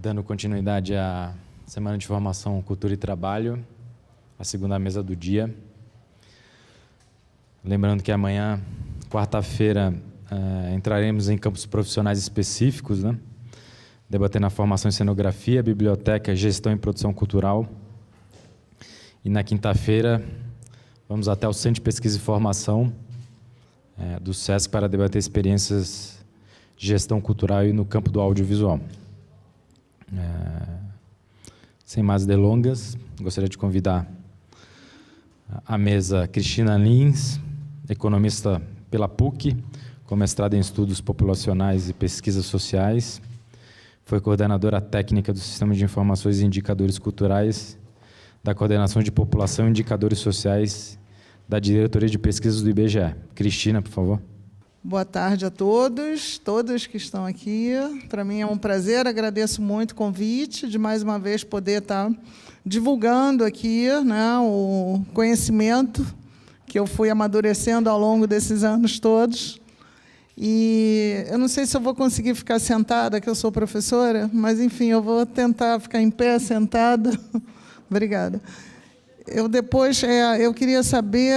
Dando continuidade à Semana de Formação, Cultura e Trabalho, a segunda mesa do dia. Lembrando que amanhã, quarta-feira, entraremos em campos profissionais específicos, né? Debatendo a formação em cenografia, biblioteca, gestão e produção cultural. E na quinta-feira, vamos até o Centro de Pesquisa e Formação do SESC para debater experiências de gestão cultural e no campo do audiovisual. Sem mais delongas, gostaria de convidar à mesa Cristina Lins, economista pela PUC, com mestrado em Estudos Populacionais e Pesquisas Sociais. Foi coordenadora técnica do Sistema de Informações e Indicadores Culturais, da Coordenação de População e Indicadores Sociais, da Diretoria de Pesquisas do IBGE. Cristina, por favor. Boa tarde a todos que estão aqui. Para mim é um prazer, agradeço muito o convite de mais uma vez poder estar divulgando aqui, né, o conhecimento que eu fui amadurecendo ao longo desses anos todos. E eu não sei se eu vou conseguir ficar sentada, que eu sou professora, mas, enfim, eu vou tentar ficar em pé, sentada. Obrigada. Eu queria saber,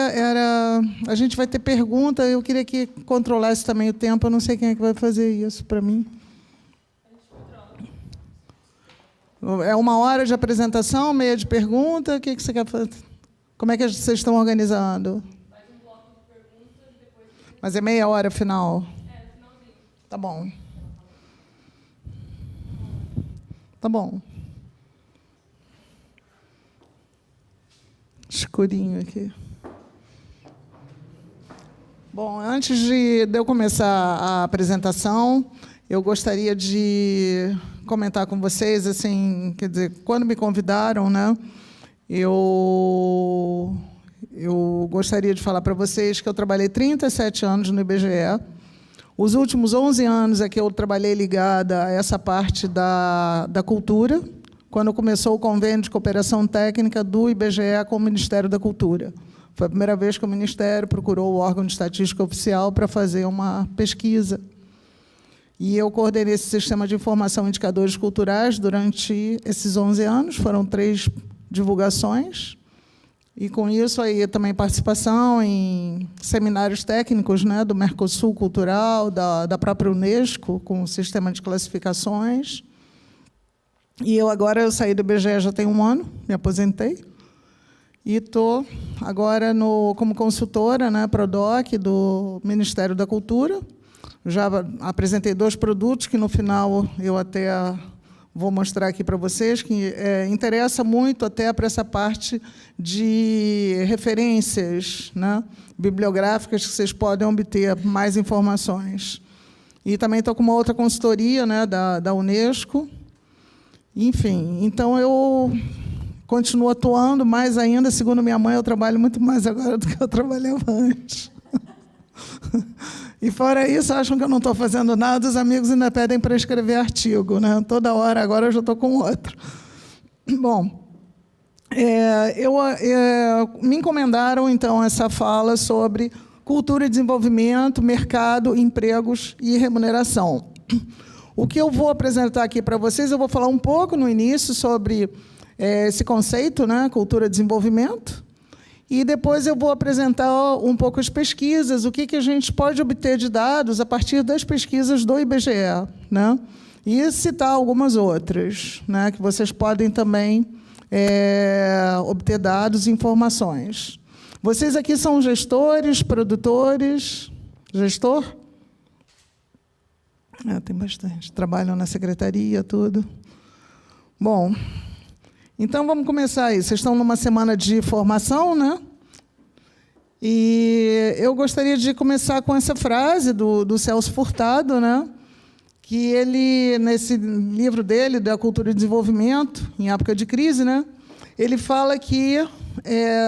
a gente vai ter pergunta, eu queria que controlasse também o tempo, eu não sei quem é que vai fazer isso para mim. É 1 hora de apresentação, meia de pergunta, o que você quer fazer? Como é que vocês estão organizando? Faz um bloco de perguntas e depois... Mas é meia hora final? Finalzinho. Tá bom. Tá bom. Escurinho aqui. Bom, antes de eu começar a apresentação, eu gostaria de comentar com vocês, assim, quer dizer, quando me convidaram, né, eu gostaria de falar para vocês que eu trabalhei 37 anos no IBGE. Os últimos 11 anos é que eu trabalhei ligada a essa parte da cultura, quando começou o convênio de cooperação técnica do IBGE com o Ministério da Cultura. Foi a primeira vez que o Ministério procurou o órgão de estatística oficial para fazer uma pesquisa. E eu coordenei esse sistema de informação e indicadores culturais durante esses 11 anos, foram 3 divulgações, e com isso aí também participação em seminários técnicos, né, do Mercosul Cultural, da própria Unesco, com o sistema de classificações. E eu saí do IBGE já tem 1 ano, me aposentei, e estou agora como consultora, né, PRODOC, do Ministério da Cultura. Já apresentei 2 produtos que, no final, eu até vou mostrar aqui para vocês, que interessa muito até para essa parte de referências, né, bibliográficas, que vocês podem obter mais informações. E também estou com uma outra consultoria, né, da Unesco. Enfim, então eu continuo atuando mais ainda. Segundo minha mãe, eu trabalho muito mais agora do que eu trabalhava antes. E fora isso, acham que eu não estou fazendo nada, os amigos ainda pedem para escrever artigo, né? Toda hora, agora eu já estou com outro. Bom, me encomendaram, então, essa fala sobre cultura e desenvolvimento, mercado, empregos e remuneração. O que eu vou apresentar aqui para vocês, eu vou falar um pouco no início sobre esse conceito, né, cultura e desenvolvimento, e depois eu vou apresentar um pouco as pesquisas, o que a gente pode obter de dados a partir das pesquisas do IBGE, né, e citar algumas outras, né, que vocês podem também obter dados e informações. Vocês aqui são gestores, produtores, gestor? Tem bastante. Trabalham na secretaria, tudo. Bom, então vamos começar aí. Vocês estão numa semana de formação, né? E eu gostaria de começar com essa frase do Celso Furtado, né? Que ele, nesse livro dele, da Cultura e Desenvolvimento, em época de crise, né? Ele fala que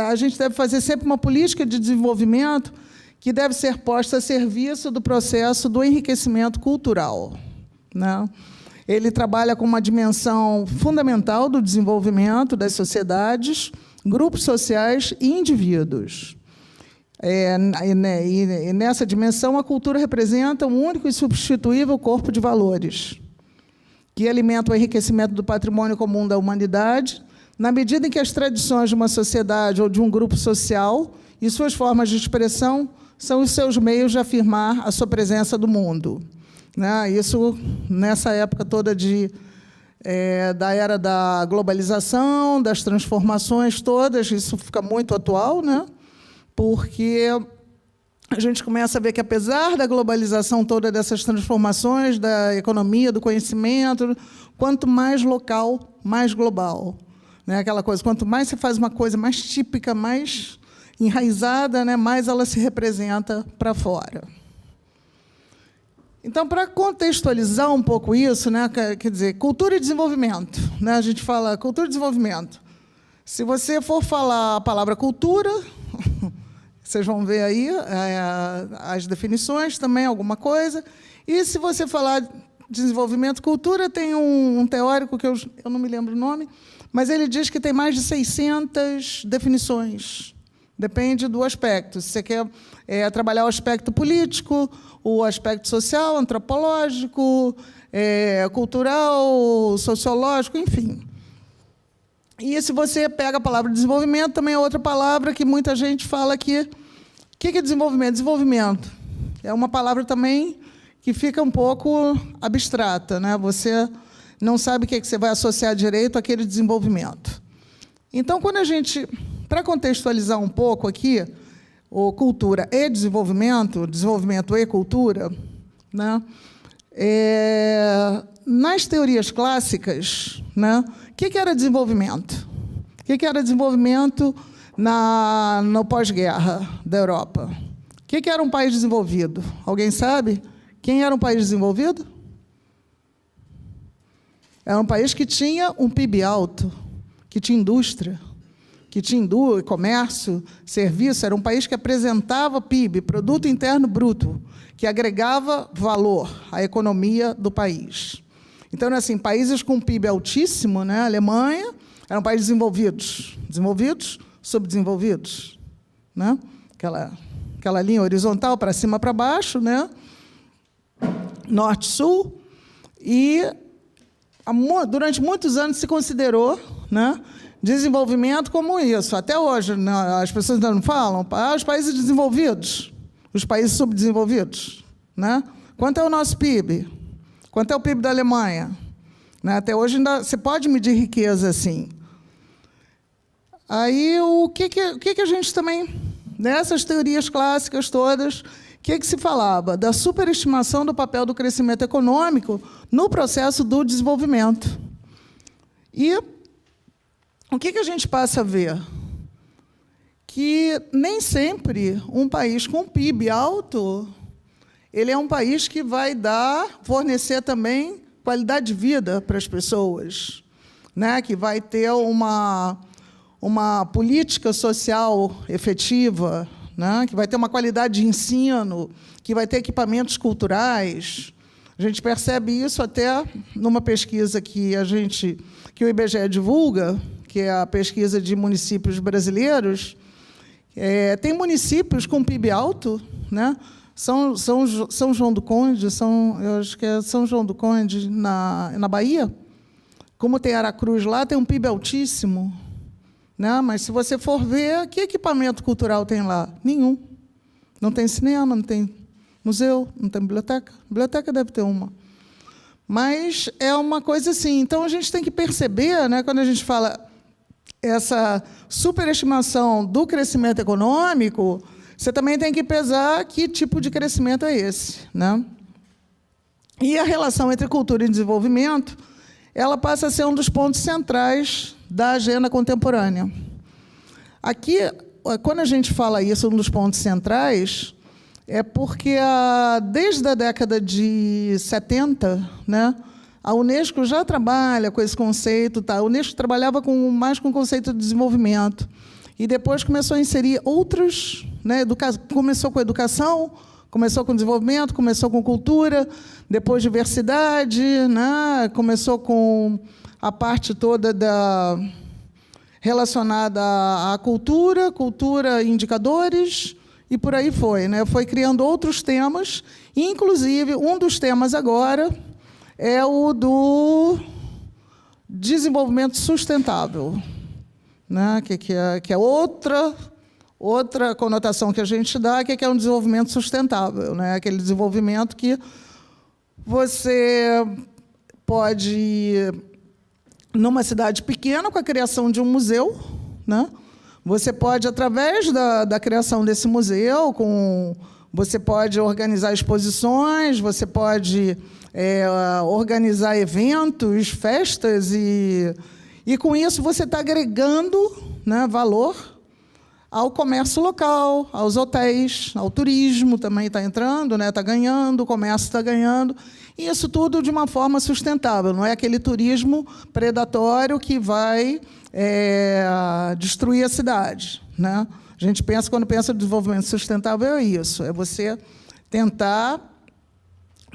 a gente deve fazer sempre uma política de desenvolvimento que deve ser posta a serviço do processo do enriquecimento cultural, né? Ele trabalha com uma dimensão fundamental do desenvolvimento das sociedades, grupos sociais e indivíduos. E nessa dimensão, a cultura representa um único e substituível corpo de valores. que alimenta o enriquecimento do patrimônio comum da humanidade, na medida em que as tradições de uma sociedade ou de um grupo social e suas formas de expressão são os seus meios de afirmar a sua presença do mundo. Né? Isso, nessa época toda da era da globalização, das transformações todas, isso fica muito atual, né? Porque a gente começa a ver que, apesar da globalização toda, dessas transformações da economia, do conhecimento, quanto mais local, mais global. Né? Aquela coisa, quanto mais você faz uma coisa mais típica, mais enraizada, né, mais ela se representa para fora. Então, para contextualizar um pouco isso, né, quer dizer, cultura e desenvolvimento. Né, a gente fala cultura e desenvolvimento. Se você for falar a palavra cultura, vocês vão ver aí as definições também, alguma coisa. E se você falar desenvolvimento, cultura, tem um teórico, que eu não me lembro o nome, mas ele diz que tem mais de 600 definições. Depende do aspecto. Se você quer trabalhar o aspecto político, o aspecto social, antropológico, cultural, sociológico, enfim. E se você pega a palavra desenvolvimento, também é outra palavra que muita gente fala que... O que é desenvolvimento? Desenvolvimento é uma palavra também que fica um pouco abstrata, né? Você não sabe o que você vai associar direito àquele desenvolvimento. Então, quando a gente... Para contextualizar um pouco aqui, o cultura e desenvolvimento, desenvolvimento e cultura, né? Nas teorias clássicas, né? O que era desenvolvimento? O que era desenvolvimento no pós-guerra da Europa? O que era um país desenvolvido? Alguém sabe? Quem era um país desenvolvido? Era um país que tinha um PIB alto, que tinha indústria, que tinha comércio, serviço. Era um país que apresentava PIB, Produto Interno Bruto, que agregava valor à economia do país. Então, assim, países com PIB altíssimo, né? A Alemanha, eram países desenvolvidos, subdesenvolvidos, né? Aquela linha horizontal para cima para baixo, né? Norte-sul, e durante muitos anos se considerou, né, desenvolvimento como isso. Até hoje, né, as pessoas ainda não falam, os países desenvolvidos, os países subdesenvolvidos. Né? Quanto é o nosso PIB? Quanto é o PIB da Alemanha? Né? Até hoje ainda você pode medir riqueza assim. Aí, o que a gente também, nessas teorias clássicas todas, o que se falava? Da superestimação do papel do crescimento econômico no processo do desenvolvimento. E o que a gente passa a ver? Que nem sempre um país com PIB alto, ele é um país que vai fornecer também qualidade de vida para as pessoas, né? Que vai ter uma política social efetiva, né? Que vai ter uma qualidade de ensino, que vai ter equipamentos culturais. A gente percebe isso até numa pesquisa que o IBGE divulga, que é a pesquisa de municípios brasileiros. Tem municípios com PIB alto, né? São João do Conde, eu acho que é São João do Conde, na Bahia. Como tem Aracruz lá, tem um PIB altíssimo. Né? Mas, se você for ver, que equipamento cultural tem lá? Nenhum. Não tem cinema, não tem museu, não tem biblioteca. Biblioteca deve ter uma. Mas é uma coisa assim. Então, a gente tem que perceber, né, quando a gente fala essa superestimação do crescimento econômico, você também tem que pesar que tipo de crescimento é esse. Né? E a relação entre cultura e desenvolvimento, ela passa a ser um dos pontos centrais da agenda contemporânea. Aqui, quando a gente fala isso, um dos pontos centrais, é porque, desde a década de 70, né, a Unesco já trabalha com esse conceito. A Unesco trabalhava mais com o conceito de desenvolvimento, e depois começou a inserir outros, né, começou com educação, começou com desenvolvimento, começou com cultura, depois diversidade, né, começou com a parte toda relacionada à cultura, indicadores, e por aí foi. Né? Foi criando outros temas, e, inclusive, um dos temas agora é o do desenvolvimento sustentável, né? Que é outra conotação que a gente dá, que é um desenvolvimento sustentável, né? Aquele desenvolvimento que você pode, numa cidade pequena, com a criação de um museu, né? Você pode, através da criação desse museu, você pode organizar exposições, você pode organizar eventos, festas, e com isso você está agregando, né, valor ao comércio local, aos hotéis, ao turismo também está entrando, né, está ganhando, o comércio está ganhando, e isso tudo de uma forma sustentável, não é aquele turismo predatório que vai destruir a cidade, né? A gente pensa, quando pensa em desenvolvimento sustentável, é isso, é você tentar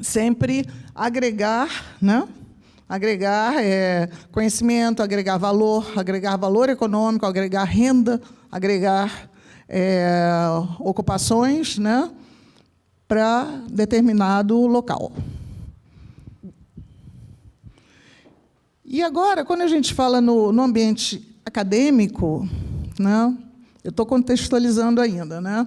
sempre agregar, né? Agregar conhecimento, agregar valor econômico, agregar renda, agregar ocupações, né, para determinado local. E agora, quando a gente fala no ambiente acadêmico, né, eu estou contextualizando ainda, né?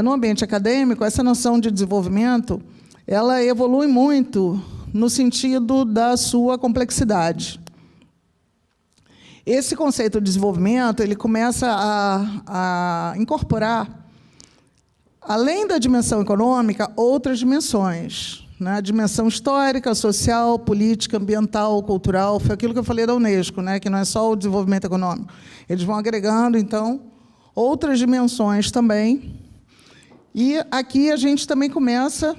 No ambiente acadêmico, essa noção de desenvolvimento, ela evolui muito no sentido da sua complexidade. Esse conceito de desenvolvimento, ele começa a incorporar, além da dimensão econômica, outras dimensões, né? A dimensão histórica, social, política, ambiental, cultural. Foi aquilo que eu falei da Unesco, né? Que não é só o desenvolvimento econômico. Eles vão agregando, então, outras dimensões também. E aqui a gente também começa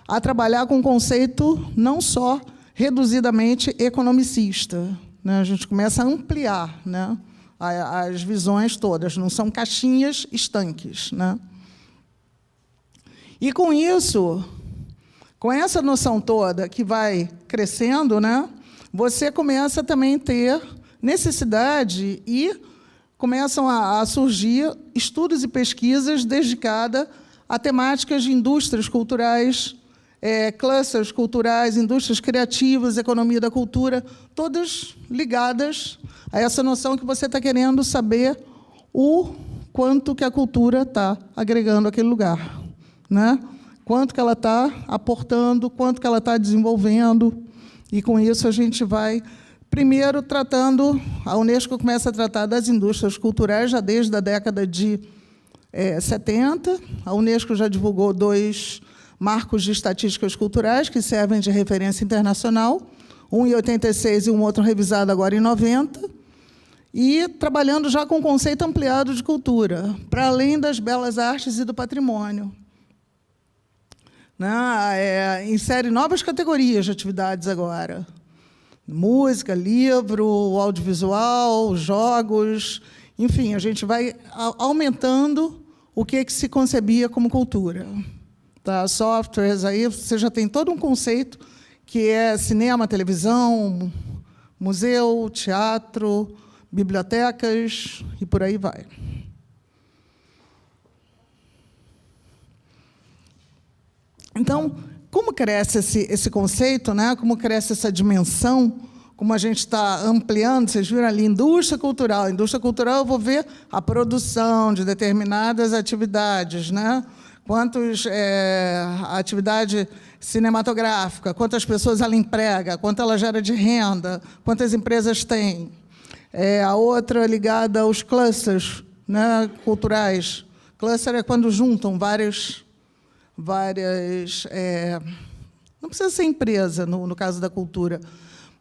a trabalhar com um conceito não só reduzidamente economicista, né? A gente começa a ampliar, né, as visões todas, não são caixinhas estanques, né? E com isso, com essa noção toda que vai crescendo, né, você começa também a ter necessidade e começam a surgir estudos e pesquisas dedicadas a temáticas de indústrias culturais, clusters culturais, indústrias criativas, economia da cultura, todas ligadas a essa noção que você está querendo saber o quanto que a cultura está agregando àquele lugar, né? Quanto que ela está aportando, quanto que ela está desenvolvendo, e com isso a gente vai, primeiro, tratando, a Unesco começa a tratar das indústrias culturais já desde a década de 70, a Unesco já divulgou 2 marcos de estatísticas culturais que servem de referência internacional, um em 86 e um outro revisado agora em 90, e trabalhando já com o conceito ampliado de cultura, para além das belas artes e do patrimônio. Insere novas categorias de atividades agora. Música, livro, audiovisual, jogos, enfim, a gente vai aumentando o que se concebia como cultura. Tá? Softwares, aí você já tem todo um conceito que é cinema, televisão, museu, teatro, bibliotecas, e por aí vai. Então, como cresce esse conceito, né? Como cresce essa dimensão, como a gente está ampliando, vocês viram ali, indústria cultural. Indústria cultural, eu vou ver a produção de determinadas atividades, né? Atividade cinematográfica, quantas pessoas ela emprega, quanto ela gera de renda, quantas empresas tem. A outra ligada aos clusters, né, culturais. Cluster é quando juntam várias não precisa ser empresa, no caso da cultura,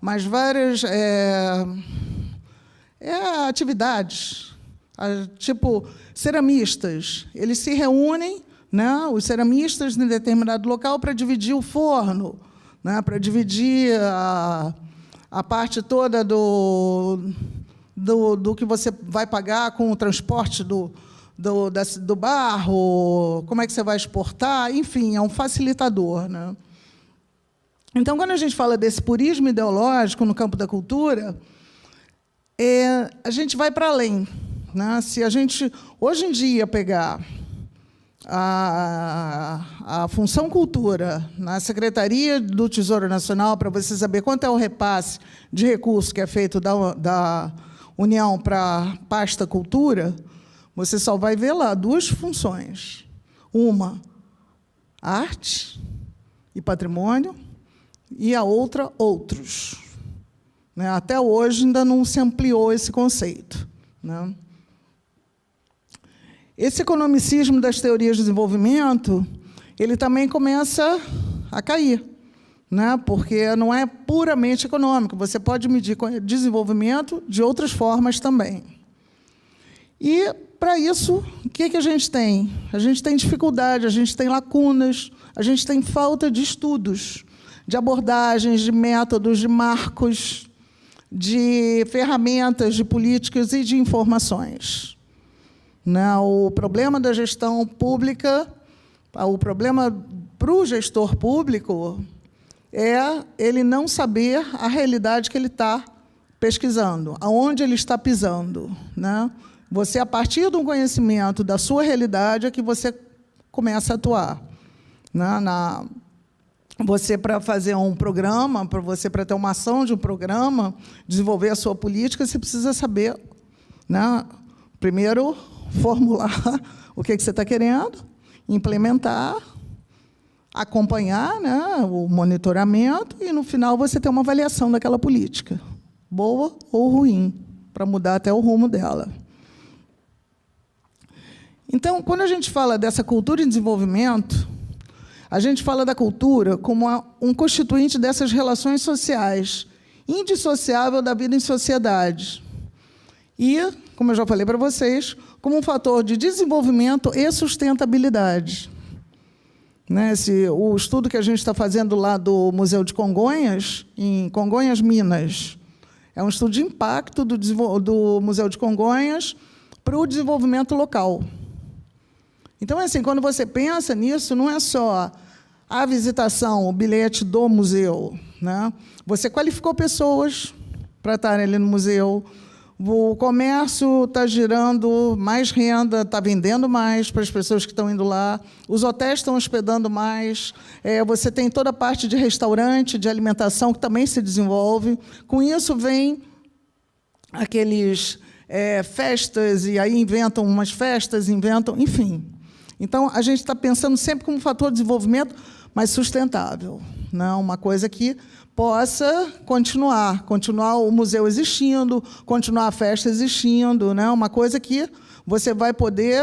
mas várias atividades, tipo ceramistas. Eles se reúnem, né, os ceramistas, em determinado local, para dividir o forno, né, para dividir a parte toda do que você vai pagar com o transporte do barro, como é que você vai exportar, enfim, é um facilitador, né? Então, quando a gente fala desse purismo ideológico no campo da cultura, a gente vai para além, né? Se a gente, hoje em dia, pegar a função cultura na Secretaria do Tesouro Nacional, para você saber quanto é o repasse de recursos que é feito da União para a pasta cultura, você só vai ver lá duas funções. Uma, arte e patrimônio, e a outra, outros. Né? Até hoje ainda não se ampliou esse conceito. Né? Esse economicismo das teorias de desenvolvimento, ele também começa a cair, né? Porque não é puramente econômico, você pode medir desenvolvimento de outras formas também. E, para isso, o que a gente tem? A gente tem dificuldade, a gente tem lacunas, a gente tem falta de estudos, de abordagens, de métodos, de marcos, de ferramentas, de políticas e de informações. O problema da gestão pública, o problema para o gestor público é ele não saber a realidade que ele está pesquisando, aonde ele está pisando. Né? Você, a partir do conhecimento da sua realidade, é que você começa a atuar. Você, para fazer um programa, para ter uma ação de um programa, desenvolver a sua política, você precisa saber, primeiro, formular o que você está querendo, implementar, acompanhar o monitoramento e, no final, você ter uma avaliação daquela política, boa ou ruim, para mudar até o rumo dela. Então, quando a gente fala dessa cultura em desenvolvimento, a gente fala da cultura como um constituinte dessas relações sociais, indissociável da vida em sociedade. E, como eu já falei para vocês, como um fator de desenvolvimento e sustentabilidade. O estudo que a gente está fazendo lá do Museu de Congonhas, em Congonhas, Minas, é um estudo de impacto do Museu de Congonhas para o desenvolvimento local. Então, quando você pensa nisso, não é só a visitação, o bilhete do museu. Você qualificou pessoas para estarem ali no museu, o comércio está gerando mais renda, está vendendo mais para as pessoas que estão indo lá, os hotéis estão hospedando mais, você tem toda a parte de restaurante, de alimentação, que também se desenvolve. Com isso, vem aqueles festas, e aí inventam umas festas, enfim. Então, a gente está pensando sempre como um fator de desenvolvimento mais sustentável, uma coisa que possa continuar o museu existindo, continuar a festa existindo, uma coisa que você vai poder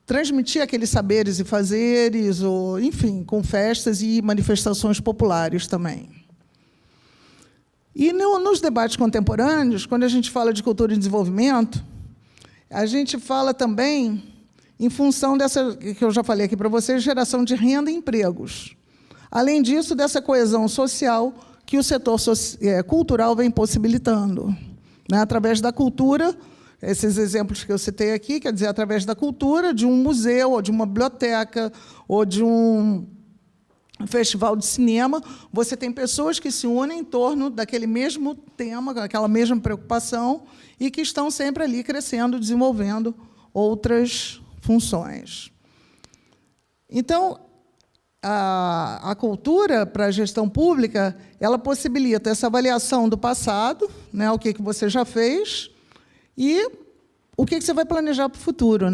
transmitir aqueles saberes e fazeres, enfim, com festas e manifestações populares também. E nos debates contemporâneos, quando a gente fala de cultura e desenvolvimento, a gente fala também em função dessa, que eu já falei aqui para vocês, geração de renda e empregos. Além disso, dessa coesão social que o setor cultural vem possibilitando. Através da cultura, esses exemplos que eu citei aqui, quer dizer, através da cultura, de um museu, ou de uma biblioteca, ou de um festival de cinema, você tem pessoas que se unem em torno daquele mesmo tema, aquela mesma preocupação, e que estão sempre ali crescendo, desenvolvendo outras funções. Então, a cultura para a gestão pública, ela possibilita essa avaliação do passado, o que você já fez, e o que você vai planejar para o futuro.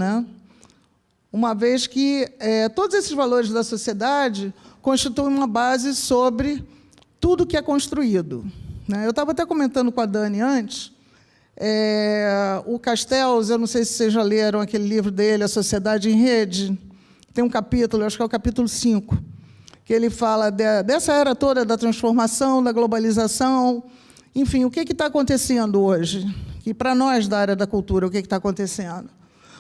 Uma vez que todos esses valores da sociedade constituem uma base sobre tudo que é construído. Eu estava até comentando com a Dani antes, o Castells, eu não sei se vocês já leram aquele livro dele, A Sociedade em Rede, tem um capítulo, acho que é o capítulo 5, que ele fala dessa era toda da transformação, da globalização, enfim, o que está acontecendo hoje? E para nós da área da cultura, o que está acontecendo?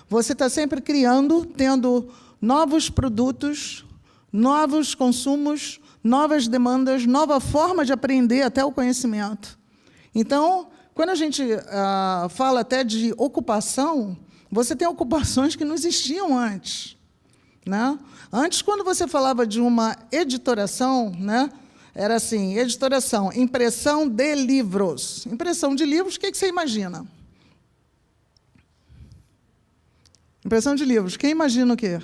Você está sempre criando, tendo novos produtos, novos consumos, novas demandas, nova forma de aprender até o conhecimento. Então, quando a gente fala até de ocupação, você tem ocupações que não existiam antes. Antes, quando você falava de uma editoração, era assim, editoração, impressão de livros. Impressão de livros, o que você imagina? Impressão de livros. Quem imagina o quê?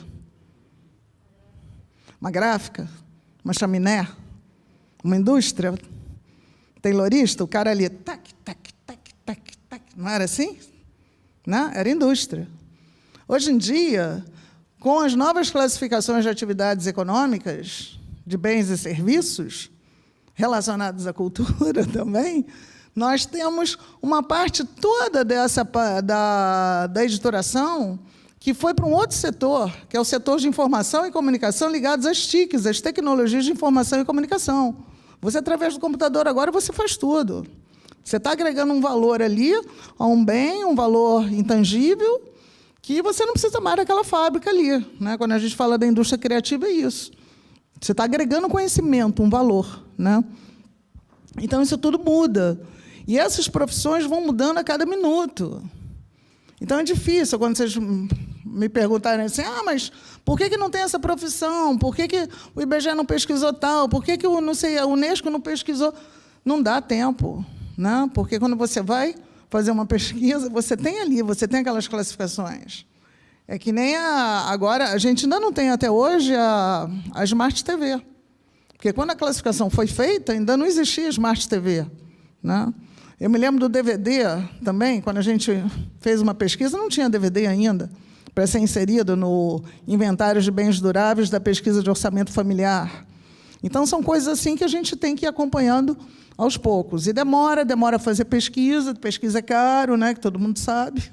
Uma gráfica? Uma chaminé? Uma indústria? Taylorista? O cara ali, tac, tac, tac, tac, tac. Não era assim? Não? Era indústria. Hoje em dia, com as novas classificações de atividades econômicas, de bens e serviços, relacionados à cultura também, nós temos uma parte toda da editoração que foi para um outro setor, que é o setor de informação e comunicação ligados às TICs, as tecnologias de informação e comunicação. Você, através do computador, agora você faz tudo. Você está agregando um valor ali, a um bem, um valor intangível, que você não precisa mais daquela fábrica ali. Né? Quando a gente fala da indústria criativa, é isso. Você está agregando conhecimento, um valor. Né? Então, isso tudo muda. E essas profissões vão mudando a cada minuto. Então, é difícil quando vocês me perguntarem assim, mas por que não tem essa profissão? Por que o IBGE não pesquisou tal? Por que o Unesco não pesquisou? Não dá tempo. Né? Porque quando você vai fazer uma pesquisa, você tem ali, você tem aquelas classificações. É que nem agora, a gente ainda não tem até hoje a Smart TV. Porque quando a classificação foi feita, ainda não existia Smart TV. Né? Eu me lembro do DVD também, quando a gente fez uma pesquisa, não tinha DVD ainda, para ser inserido no inventário de bens duráveis da pesquisa de orçamento familiar. Então, são coisas assim que a gente tem que ir acompanhando aos poucos. E demora a fazer pesquisa é caro, né, que todo mundo sabe.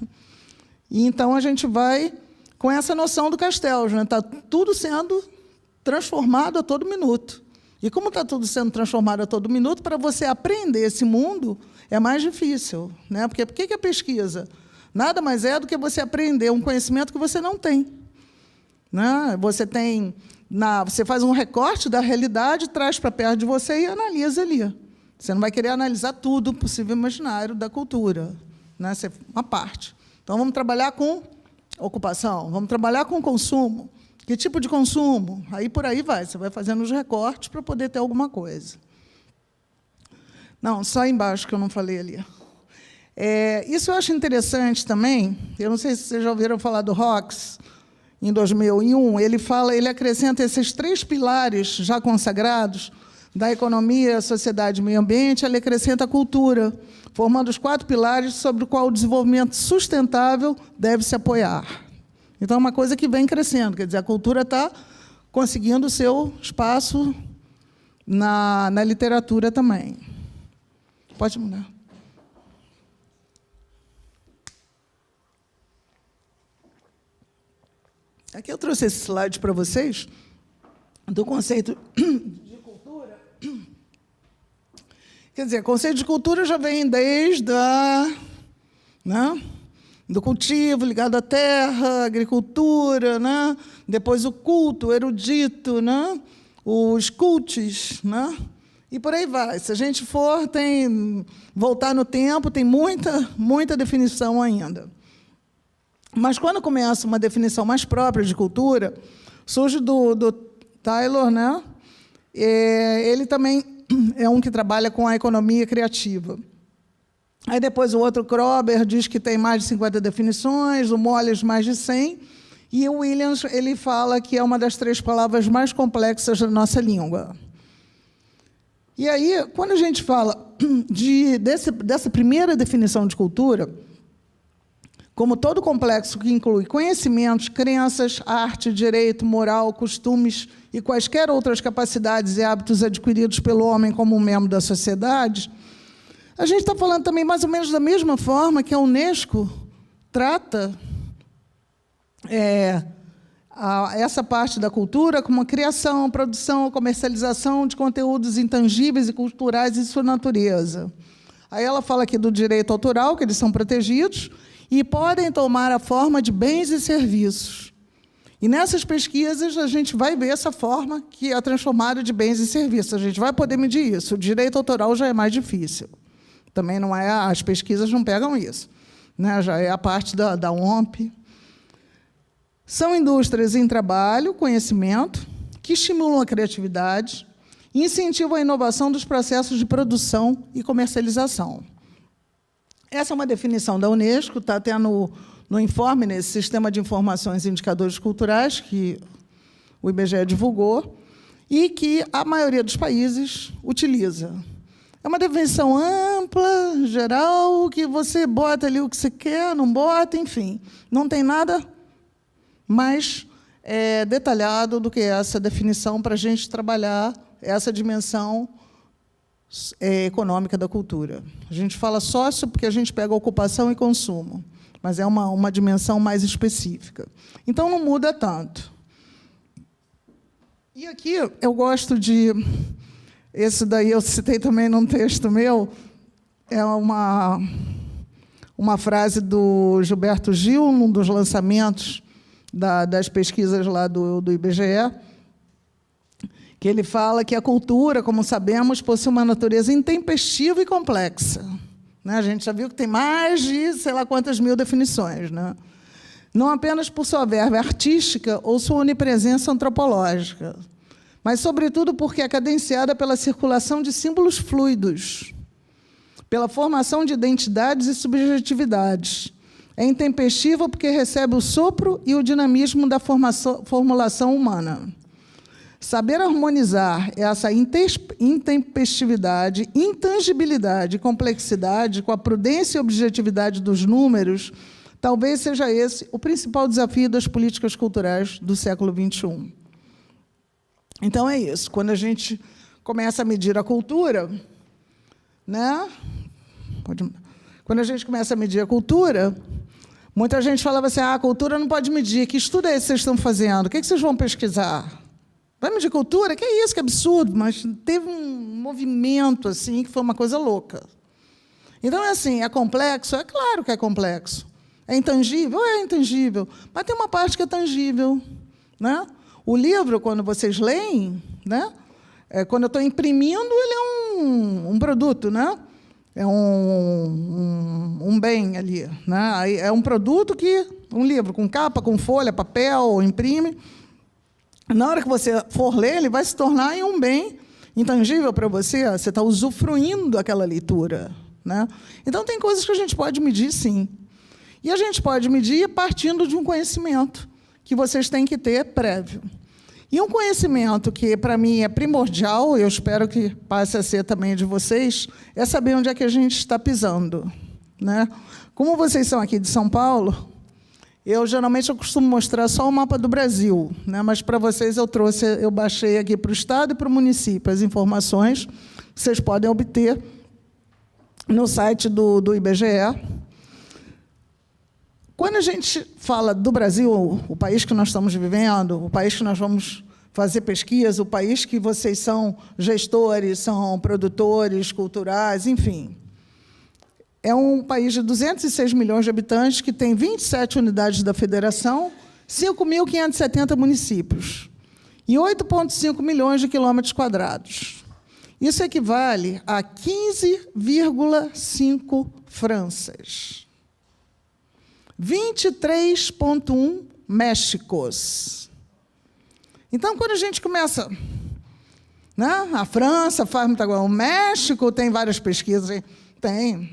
E, então, a gente vai com essa noção do Castells. Está tudo sendo transformado a todo minuto. E como está tudo sendo transformado a todo minuto, para você aprender esse mundo é mais difícil. Né? Porque por que a pesquisa? Nada mais é do que você aprender um conhecimento que você não tem. Né? Você faz um recorte da realidade, traz para perto de você e analisa ali. Você não vai querer analisar tudo possível imaginário da cultura. Né? Uma parte. Então, vamos trabalhar com ocupação, vamos trabalhar com consumo. Que tipo de consumo? Aí, por aí vai. Você vai fazendo os recortes para poder ter alguma coisa. Não, só embaixo que eu não falei ali. Isso eu acho interessante também. Eu não sei se vocês já ouviram falar do Rox, em 2001. Ele acrescenta esses 3 pilares já consagrados da economia, sociedade e meio ambiente, ele acrescenta a cultura, formando os 4 pilares sobre o qual o desenvolvimento sustentável deve se apoiar. Então, é uma coisa que vem crescendo, quer dizer, a cultura está conseguindo o seu espaço na literatura também. Pode mudar. Aqui eu trouxe esse slide para vocês, do conceito de cultura. Quer dizer, o conceito de cultura já vem desde do cultivo ligado à terra, agricultura, né? Depois o culto, o erudito, né? Os cultos, né? E por aí vai. Se a gente voltar no tempo, tem muita definição ainda. Mas, quando começa uma definição mais própria de cultura, surge do Taylor, né? Ele também é um que trabalha com a economia criativa. Aí, depois, o outro, Kroeber, diz que tem mais de 50 definições, o Mollers, mais de 100, e o Williams ele fala que é uma das 3 palavras mais complexas da nossa língua. E aí, quando a gente fala dessa primeira definição de cultura, como todo complexo que inclui conhecimentos, crenças, arte, direito, moral, costumes e quaisquer outras capacidades e hábitos adquiridos pelo homem como um membro da sociedade, a gente está falando também mais ou menos da mesma forma que a Unesco trata essa parte da cultura como a criação, a produção, a comercialização de conteúdos intangíveis e culturais em sua natureza. Aí ela fala aqui do direito autoral, que eles são protegidos, e podem tomar a forma de bens e serviços. E, nessas pesquisas, a gente vai ver essa forma que é transformada de bens e serviços. A gente vai poder medir isso. O direito autoral já é mais difícil. Também não é, as pesquisas não pegam isso. Né? Já é a parte da OMP. São indústrias em trabalho, conhecimento, que estimulam a criatividade e incentivam a inovação dos processos de produção e comercialização. Essa é uma definição da Unesco, está até no no informe, nesse Sistema de Informações e Indicadores Culturais, que o IBGE divulgou, e que a maioria dos países utiliza. É uma definição ampla, geral, que você bota ali o que você quer, não bota, enfim. Não tem nada mais detalhado do que essa definição para a gente trabalhar essa dimensão econômica da cultura. A gente fala sócio porque a gente pega ocupação e consumo, mas é uma dimensão mais específica. Então, não muda tanto. E aqui eu gosto de... Esse daí eu citei também num texto meu, é uma frase do Gilberto Gil, num dos lançamentos das pesquisas lá do IBGE, que ele fala que a cultura, como sabemos, possui uma natureza intempestiva e complexa. Né? A gente já viu que tem mais de sei lá quantas mil definições. Né? Não apenas por sua verve artística ou sua onipresença antropológica, mas, sobretudo, porque é cadenciada pela circulação de símbolos fluidos, pela formação de identidades e subjetividades. É intempestiva porque recebe o sopro e o dinamismo da formulação humana. Saber harmonizar essa intempestividade, intangibilidade e complexidade com a prudência e objetividade dos números, talvez seja esse o principal desafio das políticas culturais do século XXI. Então, é isso. Quando a gente começa a medir a cultura, né? Quando a gente começa a medir a cultura, muita gente falava assim, a cultura não pode medir. Que estudo é esse que vocês estão fazendo? O que vocês vão pesquisar? Vai medir cultura? Que é isso? Que absurdo! Mas teve um movimento assim que foi uma coisa louca. Então, é assim, é complexo? É claro que é complexo. É intangível? É intangível. Mas tem uma parte que é tangível. Né? O livro, quando vocês leem, né? Quando eu estou imprimindo, ele é um produto, né? É um bem ali. Né? É um produto que, um livro com capa, com folha, papel, imprime. Na hora que você for ler, ele vai se tornar um bem intangível para você. Você está usufruindo daquela leitura. Né? Então, tem coisas que a gente pode medir, sim. E a gente pode medir partindo de um conhecimento que vocês têm que ter prévio. E um conhecimento que, para mim, é primordial, eu espero que passe a ser também de vocês, é saber onde é que a gente está pisando. Né? Como vocês são aqui de São Paulo, eu costumo mostrar só o mapa do Brasil, né? Mas, para vocês, eu baixei aqui para o Estado e para o município as informações que vocês podem obter no site do IBGE. Quando a gente fala do Brasil, o país que nós estamos vivendo, o país que nós vamos fazer pesquisa, o país que vocês são gestores, são produtores culturais, enfim, é um país de 206 milhões de habitantes que tem 27 unidades da federação, 5.570 municípios e 8,5 milhões de quilômetros quadrados. Isso equivale a 15,5 Franças. 23,1 Méxicos. Então, quando a gente começa... Né, a França faz muita coisa, o México tem várias pesquisas, tem,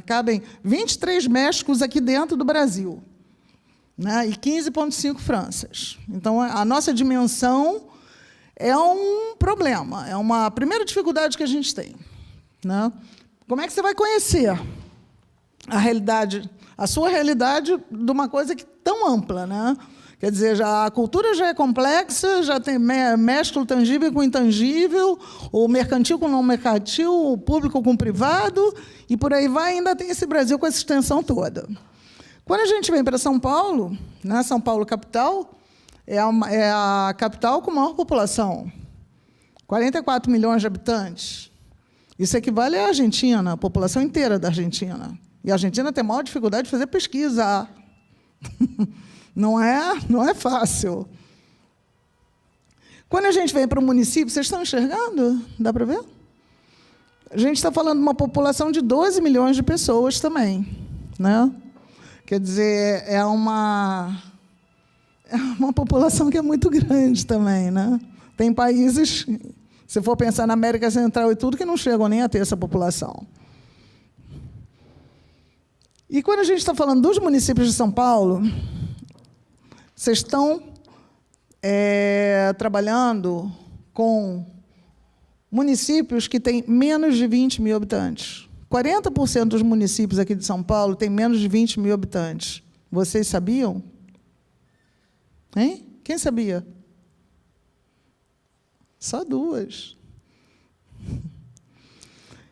cabem 23 Méxicos aqui dentro do Brasil, né, e 15,5 Franças. Então, a nossa dimensão é um problema, é uma primeira dificuldade que a gente tem. Né? Como é que você vai conhecer a realidade... a sua realidade de uma coisa que tão ampla, né? Quer dizer, a cultura já é complexa, já tem mescla o tangível com o intangível, o mercantil com o não mercantil, o público com o privado, e por aí vai, ainda tem esse Brasil com essa extensão toda. Quando a gente vem para São Paulo, né, São Paulo capital, é a capital com maior população, 44 milhões de habitantes. Isso equivale à Argentina, a população inteira da Argentina. E a Argentina tem maior dificuldade de fazer pesquisa. Não é fácil. Quando a gente vem para o município, vocês estão enxergando? Dá para ver? A gente está falando de uma população de 12 milhões de pessoas também. Né? Quer dizer, é uma população que é muito grande também. Né? Tem países, se for pensar na América Central e tudo, que não chegam nem a ter essa população. E quando a gente está falando dos municípios de São Paulo, vocês estão trabalhando com municípios que têm menos de 20 mil habitantes. 40% dos municípios aqui de São Paulo têm menos de 20 mil habitantes. Vocês sabiam? Hein? Quem sabia? Só 2.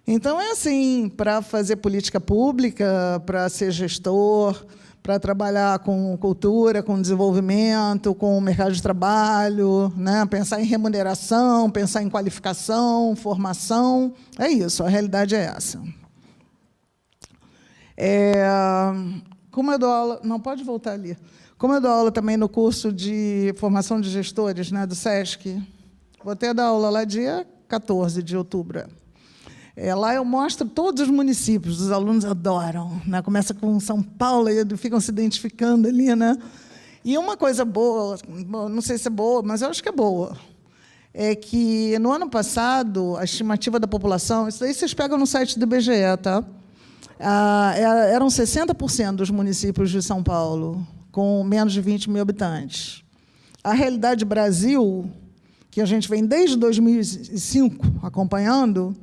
Então, é assim, para fazer política pública, para ser gestor, para trabalhar com cultura, com desenvolvimento, com o mercado de trabalho, né? Pensar em remuneração, pensar em qualificação, formação. É isso, a realidade é essa. Como eu dou aula... Não, pode voltar ali. Como eu dou aula também no curso de formação de gestores, né, do SESC, vou até dar aula lá dia 14 de outubro. Lá eu mostro todos os municípios, os alunos adoram, né? Começa com São Paulo e ficam se identificando ali, né? E uma coisa boa, não sei se é boa, mas eu acho que é boa, é que no ano passado a estimativa da população, isso daí vocês pegam no site do IBGE, tá? Eram 60% dos municípios de São Paulo com menos de 20 mil habitantes. A realidade Brasil, que a gente vem desde 2005 acompanhando,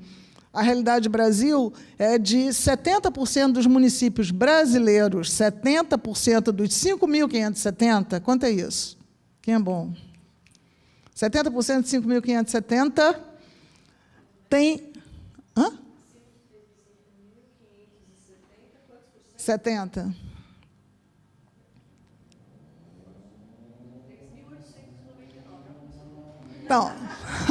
a realidade Brasil é de 70% dos municípios brasileiros, 70% dos 5.570, quanto é isso? Quem é bom? 70% de 5.570 tem... Hã? 70. Então,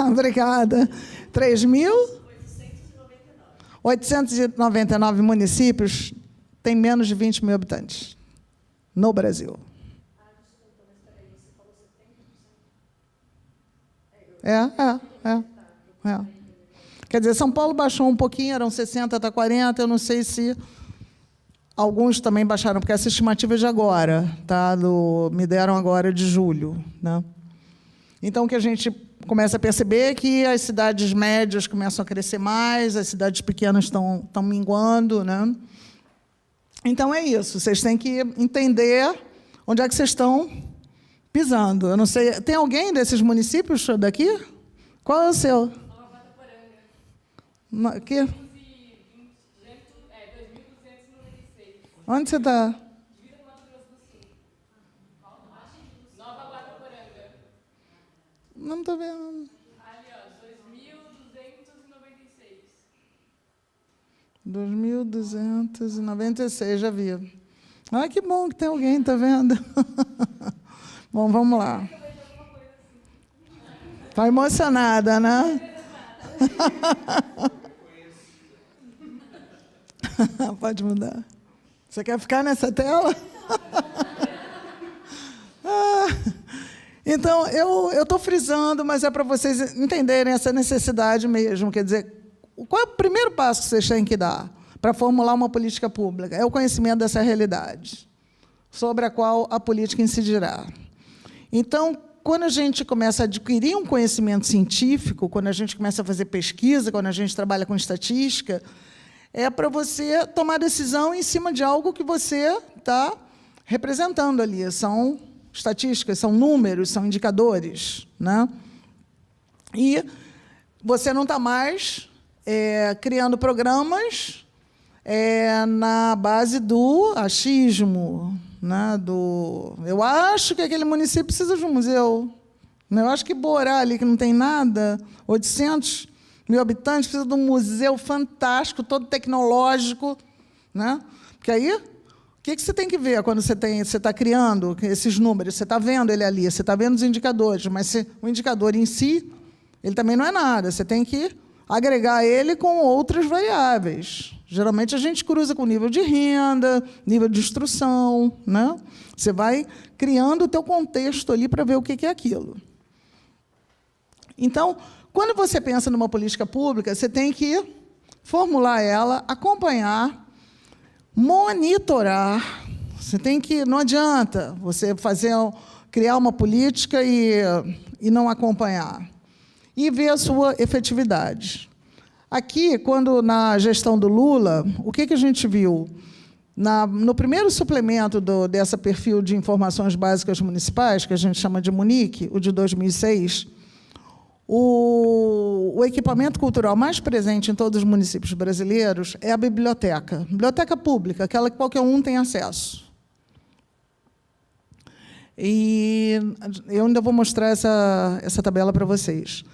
obrigada. 3.899 municípios têm menos de 20 mil habitantes no Brasil. Quer dizer, São Paulo baixou um pouquinho, eram 60, está 40, eu não sei se alguns também baixaram, porque essa estimativa é de agora, tá? Me deram agora de julho, né? Então, o que a gente começa a perceber é que as cidades médias começam a crescer mais, as cidades pequenas estão minguando, né? Então, é isso. Vocês têm que entender onde é que vocês estão pisando. Eu não sei... Tem alguém desses municípios daqui? Qual é o seu? Nova Guataporanga. Que? 2.296. Onde você está? Divisa com Mato Grosso do Sul. Nova Guataporanga. Não estou vendo. Ali, ó, 2.296. 2.296, já vi. Ah, que bom que tem alguém, está vendo? Bom, vamos lá. Está emocionada, né? Pode mudar. Você quer ficar nessa tela? Então, eu estou frisando, mas é para vocês entenderem essa necessidade mesmo. Quer dizer, qual é o primeiro passo que vocês têm que dar para formular uma política pública? É o conhecimento dessa realidade, sobre a qual a política incidirá. Então, quando a gente começa a adquirir um conhecimento científico, quando a gente começa a fazer pesquisa, quando a gente trabalha com estatística, é para você tomar decisão em cima de algo que você está representando ali. São estatísticas, são números, são indicadores, né? E você não está mais criando programas na base do achismo, né? Eu acho que aquele município precisa de um museu. Eu acho que Borá, ali, que não tem nada, 800 mil habitantes, precisa de um museu fantástico, todo tecnológico, né? Porque aí, o que você tem que ver quando você está criando esses números? Você está vendo ele ali, você está vendo os indicadores, mas o indicador em si, ele também não é nada. Você tem que agregar ele com outras variáveis. Geralmente, a gente cruza com nível de renda, nível de instrução, né? Você vai criando o teu contexto ali para ver o que é aquilo. Então, quando você pensa numa política pública, você tem que formular ela, acompanhar, monitorar. Você tem que... Não adianta você criar uma política e não acompanhar. E ver a sua efetividade. Aqui, quando na gestão do Lula, o que a gente viu? No primeiro suplemento dessa perfil de informações básicas municipais, que a gente chama de MUNIC, o de 2006, o equipamento cultural mais presente em todos os municípios brasileiros é a biblioteca pública, aquela que qualquer um tem acesso. E eu ainda vou mostrar essa tabela para vocês.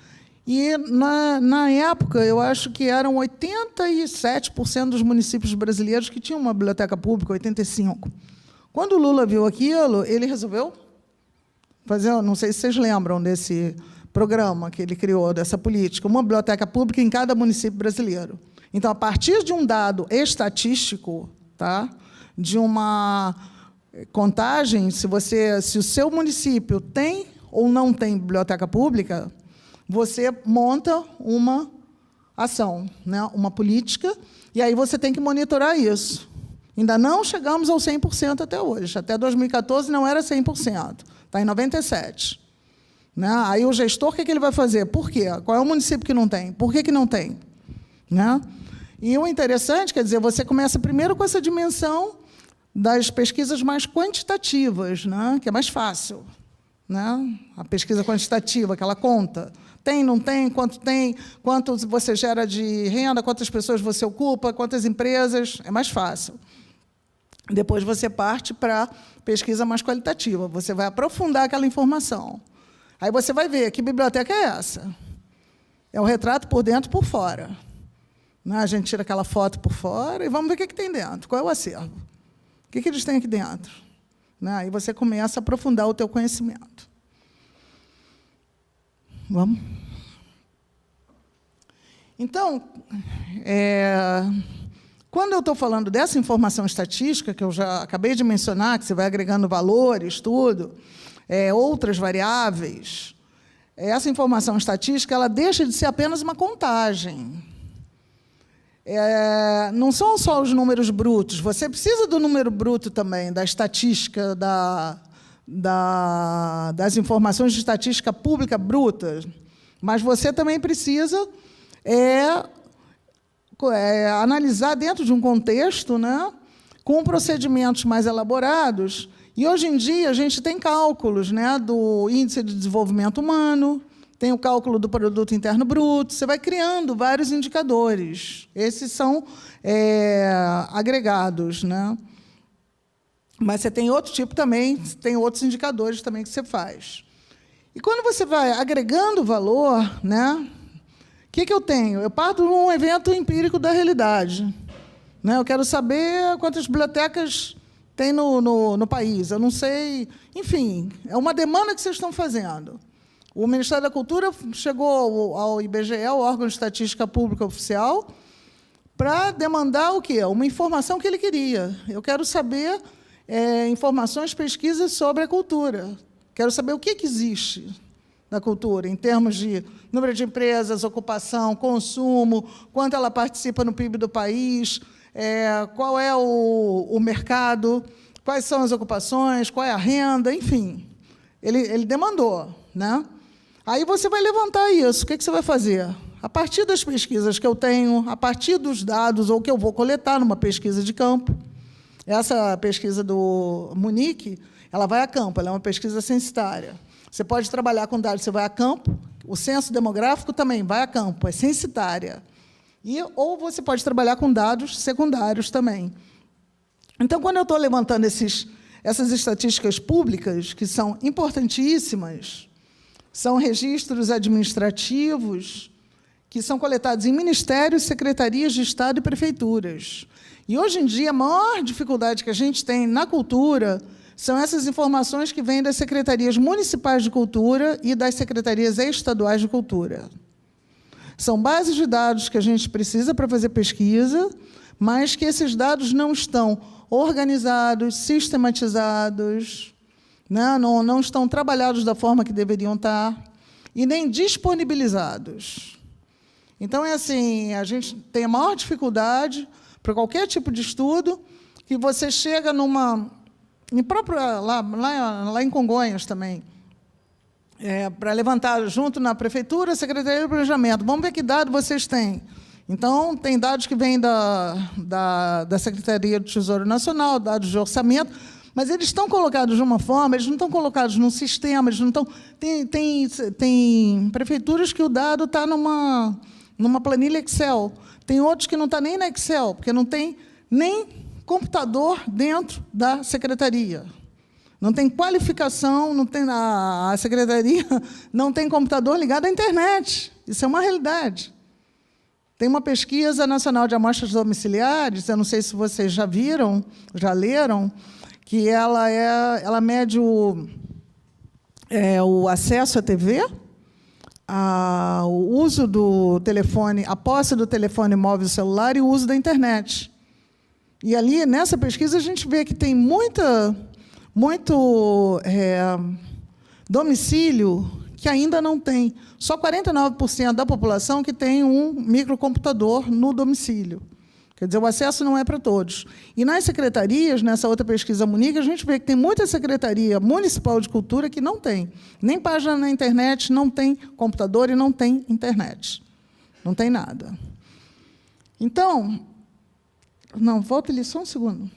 E, na época, eu acho que eram 87% dos municípios brasileiros que tinham uma biblioteca pública, 85%. Quando o Lula viu aquilo, ele resolveu fazer, não sei se vocês lembram desse programa que ele criou, dessa política, uma biblioteca pública em cada município brasileiro. Então, a partir de um dado estatístico, tá, de uma contagem, se o seu município tem ou não tem biblioteca pública, você monta uma ação, né, uma política, e aí você tem que monitorar isso. Ainda não chegamos ao 100% até hoje. Até 2014 não era 100%, está em 97%. Né? Aí o gestor, o que ele vai fazer? Por quê? Qual é o município que não tem? Por que não tem? Né? E o interessante, quer dizer, você começa primeiro com essa dimensão das pesquisas mais quantitativas, né? Que é mais fácil. Né? A pesquisa quantitativa, que ela conta. Tem, não tem, quanto você gera de renda, quantas pessoas você ocupa, quantas empresas, é mais fácil. Depois você parte para pesquisa mais qualitativa, você vai aprofundar aquela informação. Aí você vai ver que biblioteca é essa. É o retrato por dentro e por fora. Né? A gente tira aquela foto por fora e vamos ver o que tem dentro, qual é o acervo. O que eles têm aqui dentro? Né? Aí você começa a aprofundar o teu conhecimento. Vamos? Então, quando eu estou falando dessa informação estatística, que eu já acabei de mencionar, que você vai agregando valores, tudo, outras variáveis, essa informação estatística ela deixa de ser apenas uma contagem. Não são só os números brutos, você precisa do número bruto também, da estatística, das informações de estatística pública bruta, mas você também precisa analisar dentro de um contexto, né, com procedimentos mais elaborados. E, hoje em dia, a gente tem cálculos, né, do Índice de Desenvolvimento Humano, tem o cálculo do Produto Interno Bruto, você vai criando vários indicadores. Esses são agregados. Né? Mas você tem outro tipo também, tem outros indicadores também que você faz. E, quando você vai agregando valor, né, o que eu tenho? Eu parto de um evento empírico da realidade. Né? Eu quero saber quantas bibliotecas tem no país, eu não sei. Enfim, é uma demanda que vocês estão fazendo. O Ministério da Cultura chegou ao IBGE, o órgão de estatística pública oficial, para demandar o quê? Uma informação que ele queria. Eu quero saber informações, pesquisas sobre a cultura. Quero saber o que existe na cultura, em termos de número de empresas, ocupação, consumo, quanto ela participa no PIB do país, qual é o mercado, quais são as ocupações, qual é a renda, enfim. Ele demandou. Né? Aí você vai levantar isso. O que você vai fazer? A partir das pesquisas que eu tenho, a partir dos dados ou que eu vou coletar numa pesquisa de campo, essa pesquisa do MUNIC, ela vai a campo, ela é uma pesquisa censitária. Você pode trabalhar com dados, você vai a campo, o censo demográfico também vai a campo, é censitária. Ou você pode trabalhar com dados secundários também. Então, quando eu estou levantando essas estatísticas públicas, que são importantíssimas, são registros administrativos que são coletados em ministérios, secretarias de Estado e prefeituras. E, hoje em dia, a maior dificuldade que a gente tem na cultura são essas informações que vêm das secretarias municipais de cultura e das secretarias estaduais de cultura. São bases de dados que a gente precisa para fazer pesquisa, mas que esses dados não estão organizados, sistematizados, né? Não estão trabalhados da forma que deveriam estar, e nem disponibilizados. Então, assim, a gente tem a maior dificuldade para qualquer tipo de estudo, que você chega lá em Congonhas também, para levantar junto na prefeitura, Secretaria de Planejamento. Vamos ver que dado vocês têm. Então, tem dados que vêm da Secretaria do Tesouro Nacional, dados de orçamento, mas eles estão colocados de uma forma, eles não estão colocados num sistema, eles não estão... Tem prefeituras que o dado está numa planilha Excel, tem outros que não está nem na Excel, porque não tem nem computador dentro da secretaria. Não tem qualificação, não tem, a secretaria não tem computador ligado à internet. Isso é uma realidade. Tem uma pesquisa nacional de amostras domiciliares, eu não sei se vocês já viram, já leram, que ela mede o acesso à TV, o uso do telefone, a posse do telefone móvel celular e o uso da internet. E ali, nessa pesquisa, a gente vê que tem muito domicílio que ainda não tem. Só 49% da população que tem um microcomputador no domicílio. Quer dizer, o acesso não é para todos. E nas secretarias, nessa outra pesquisa Munique, a gente vê que tem muita secretaria municipal de cultura que não tem nem página na internet, não tem computador e não tem internet. Não tem nada. Então, não, volta ali só um segundo.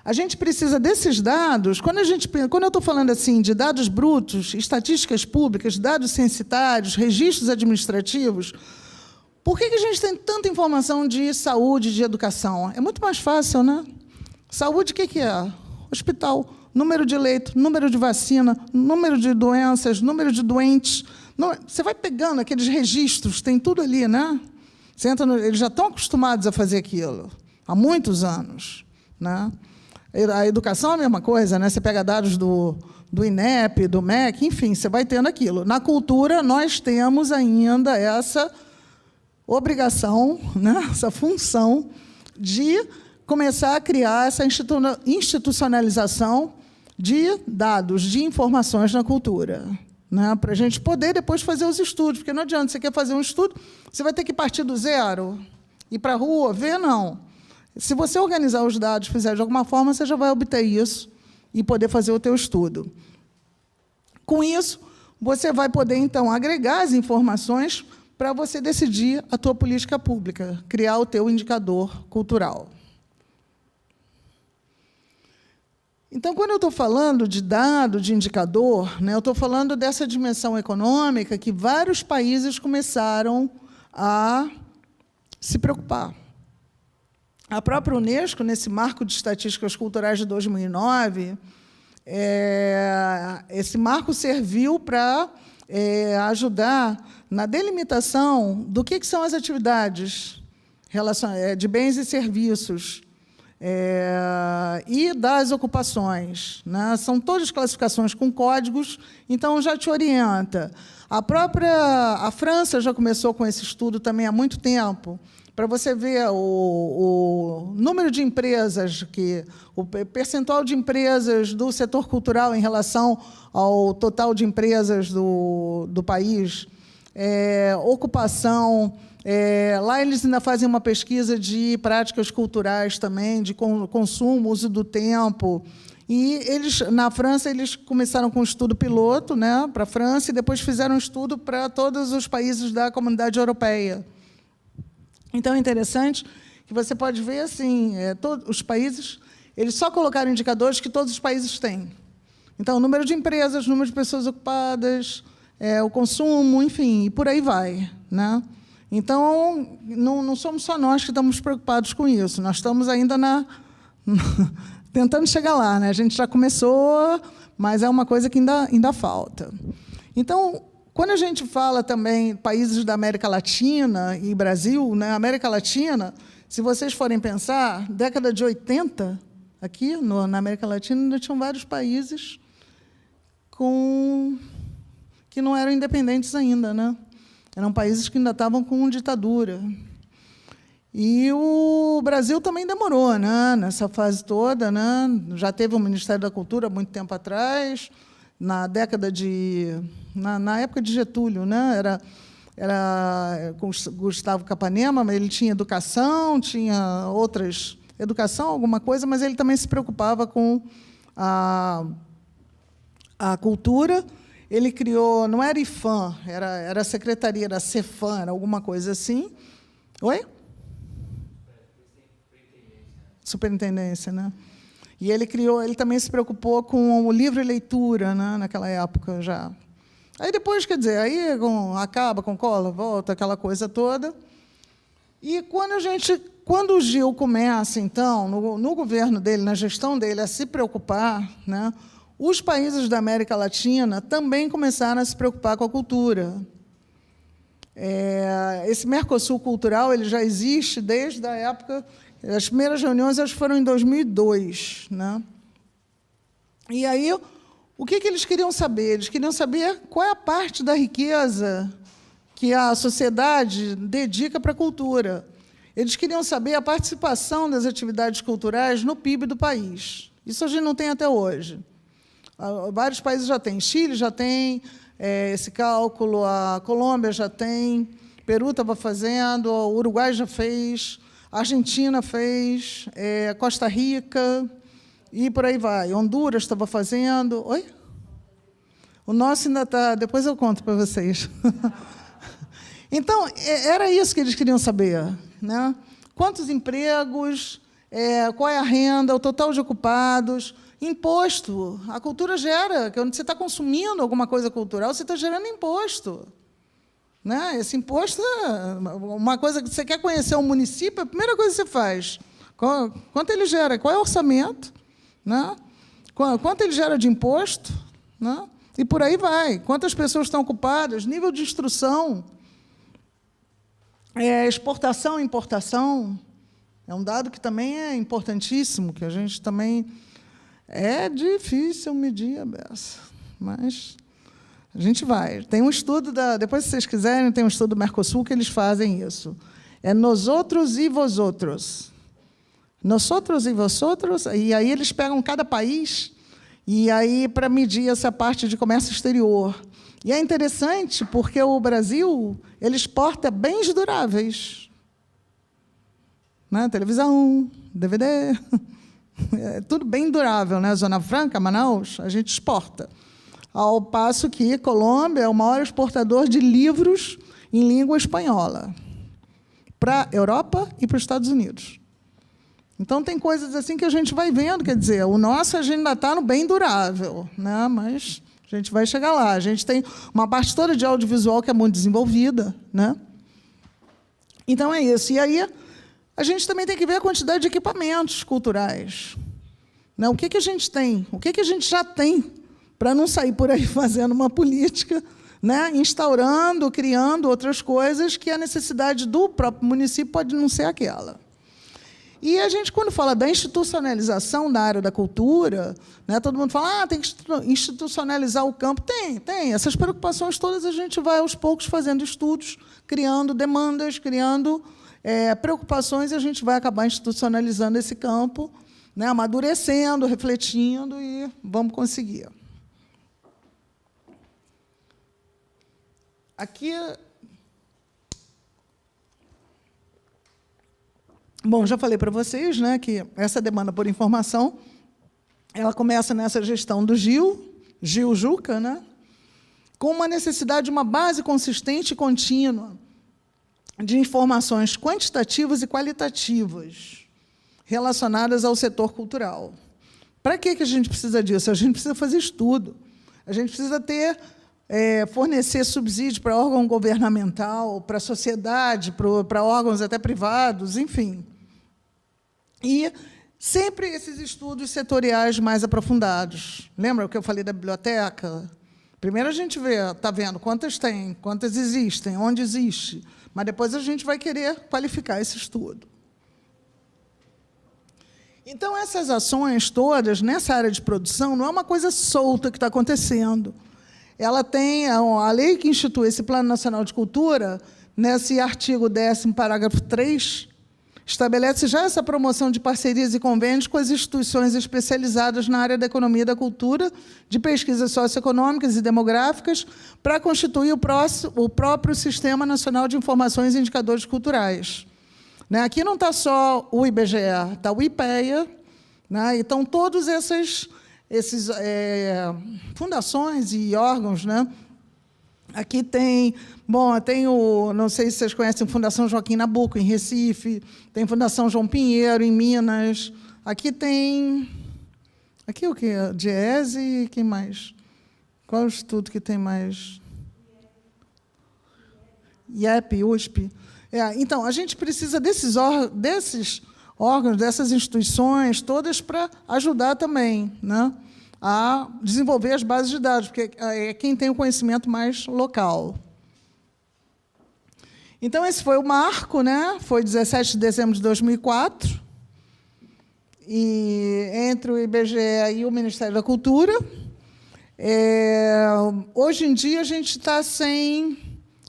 A gente precisa desses dados, quando eu estou falando assim de dados brutos, estatísticas públicas, dados censitários, registros administrativos, por que a gente tem tanta informação de saúde, de educação? É muito mais fácil, né? Saúde, o que é? Hospital, número de leito, número de vacina, número de doenças, número de doentes. Você vai pegando aqueles registros, tem tudo ali, né? Você entra eles já estão acostumados a fazer aquilo, há muitos anos, né? A educação é a mesma coisa, né? Você pega dados do INEP, do MEC, enfim, você vai tendo aquilo. Na cultura, nós temos ainda essa obrigação, né? Essa função de começar a criar essa institucionalização de dados, de informações na cultura, né? Para a gente poder depois fazer os estudos, porque não adianta, você quer fazer um estudo, você vai ter que partir do zero, ir para a rua, ver, não. Se você organizar os dados, fizer de alguma forma, você já vai obter isso e poder fazer o teu estudo. Com isso, você vai poder, então, agregar as informações para você decidir a tua política pública, criar o teu indicador cultural. Então, quando eu estou falando de dado, de indicador, né, eu estou falando dessa dimensão econômica que vários países começaram a se preocupar. A própria Unesco, nesse marco de estatísticas culturais de 2009, esse marco serviu para ajudar na delimitação do que são as atividades de bens e serviços e das ocupações, né? São todas classificações com códigos, então já te orienta. A França já começou com esse estudo também há muito tempo, para você ver o número de empresas, o percentual de empresas do setor cultural em relação ao total de empresas do país, ocupação. Lá eles ainda fazem uma pesquisa de práticas culturais também, de consumo, uso do tempo. E na França, eles começaram com um estudo piloto, né, para a França, e depois fizeram um estudo para todos os países da Comunidade Europeia. Então, é interessante que você pode ver, assim, todos os países, eles só colocaram indicadores que todos os países têm. Então, o número de empresas, o número de pessoas ocupadas, o consumo, enfim, e por aí vai, né? Então, não somos só nós que estamos preocupados com isso, nós estamos ainda tentando chegar lá, né? A gente já começou, mas é uma coisa que ainda falta. Então, quando a gente fala também países da América Latina e Brasil, né, América Latina, se vocês forem pensar, década de 80, aqui na América Latina, ainda tinham vários países que não eram independentes ainda, né? Eram países que ainda estavam com ditadura. E o Brasil também demorou, né, nessa fase toda, né? Já teve o Ministério da Cultura há muito tempo atrás, na época de Getúlio, né? Era com Gustavo Capanema, mas ele tinha educação, tinha outras... Educação, alguma coisa, mas ele também se preocupava com a cultura. Ele criou... Não era IFAM, era a secretaria, era CEFAM, era alguma coisa assim, Oi? Superintendência, né? E ele também se preocupou com o livro e leitura, né, naquela época já. Aí depois, quer dizer, aí acaba com cola, volta, aquela coisa toda. E quando o Gil começa, então, no governo dele, na gestão dele, a se preocupar, né, os países da América Latina também começaram a se preocupar com a cultura. Esse Mercosul cultural ele já existe desde a época. As primeiras reuniões acho que foram em 2002, né? E aí, o que eles queriam saber? Eles queriam saber qual é a parte da riqueza que a sociedade dedica para a cultura. Eles queriam saber a participação das atividades culturais no PIB do país. Isso a gente não tem até hoje. Vários países já têm. Chile já tem esse cálculo, a Colômbia já tem, Peru estava fazendo, o Uruguai já fez, a Argentina fez, Costa Rica, e por aí vai. Honduras estava fazendo. Oi? O nosso ainda está... Depois eu conto para vocês. Então, era isso que eles queriam saber, né? Quantos empregos, qual é a renda, o total de ocupados, imposto. A cultura gera, quando você está consumindo alguma coisa cultural, você está gerando imposto. Né? Esse imposto é uma coisa que você quer conhecer o município, a primeira coisa que você faz, quanto ele gera, qual é o orçamento, né? Quanto ele gera de imposto, né? E por aí vai. Quantas pessoas estão ocupadas, nível de instrução, exportação e importação, é um dado que também é importantíssimo, que a gente também... É difícil medir a beça, mas... A gente vai. Tem um estudo, depois, se vocês quiserem, tem um estudo do Mercosul que eles fazem isso. É nosotros e vosotros. Nosotros e vosotros, e aí eles pegam cada país, e aí para medir essa parte de comércio exterior. E é interessante, porque o Brasil ele exporta bens duráveis. Né? Televisão, DVD, é tudo bem durável, né? Zona Franca, Manaus, a gente exporta. Ao passo que Colômbia é o maior exportador de livros em língua espanhola para a Europa e para os Estados Unidos. Então, tem coisas assim que a gente vai vendo, quer dizer, o nosso a gente ainda está no bem durável, né? Mas a gente vai chegar lá. A gente tem uma parte toda de audiovisual que é muito desenvolvida, né? Então, é isso. E aí, a gente também tem que ver a quantidade de equipamentos culturais. Né? O que a gente tem? O que a gente já tem? Para não sair por aí fazendo uma política, né, instaurando, criando outras coisas que a necessidade do próprio município pode não ser aquela. E a gente, quando fala da institucionalização da área da cultura, né, todo mundo fala, tem que institucionalizar o campo. Tem. Essas preocupações todas a gente vai, aos poucos, fazendo estudos, criando demandas, criando preocupações, e a gente vai acabar institucionalizando esse campo, né, amadurecendo, refletindo, e vamos conseguir. Aqui, bom, já falei para vocês, né, que essa demanda por informação, ela começa nessa gestão do Gil Juca, né, com uma necessidade de uma base consistente e contínua de informações quantitativas e qualitativas relacionadas ao setor cultural. Para que a gente precisa disso? A gente precisa fazer estudo, a gente precisa fornecer subsídio para órgão governamental, para a sociedade, para órgãos até privados, enfim. E sempre esses estudos setoriais mais aprofundados. Lembra o que eu falei da biblioteca? Primeiro a gente está vendo quantas tem, quantas existem, onde existe, mas depois a gente vai querer qualificar esse estudo. Então, essas ações todas, nessa área de produção, não é uma coisa solta que está acontecendo. Ela tem a lei que institui esse Plano Nacional de Cultura, nesse artigo 10º, parágrafo 3, estabelece já essa promoção de parcerias e convênios com as instituições especializadas na área da economia e da cultura, de pesquisas socioeconômicas e demográficas, para constituir o próprio Sistema Nacional de Informações e Indicadores Culturais. Né? Aqui não está só o IBGE, está o IPEA, né? Então, todos esses fundações e órgãos, né, Aqui tem, bom, tem o, não sei se vocês conhecem, Fundação Joaquim Nabuco, em Recife, tem Fundação João Pinheiro, em Minas. Aqui tem, aqui o quê? Diese e quem mais? Qual é o instituto que tem mais? IEP, USP. Então, a gente precisa desses órgãos, dessas instituições todas para ajudar também, né, a desenvolver as bases de dados, porque é quem tem o conhecimento mais local. Então, esse foi o marco, né? Foi 17 de dezembro de 2004, e entre o IBGE e o Ministério da Cultura. Hoje em dia, a gente está sem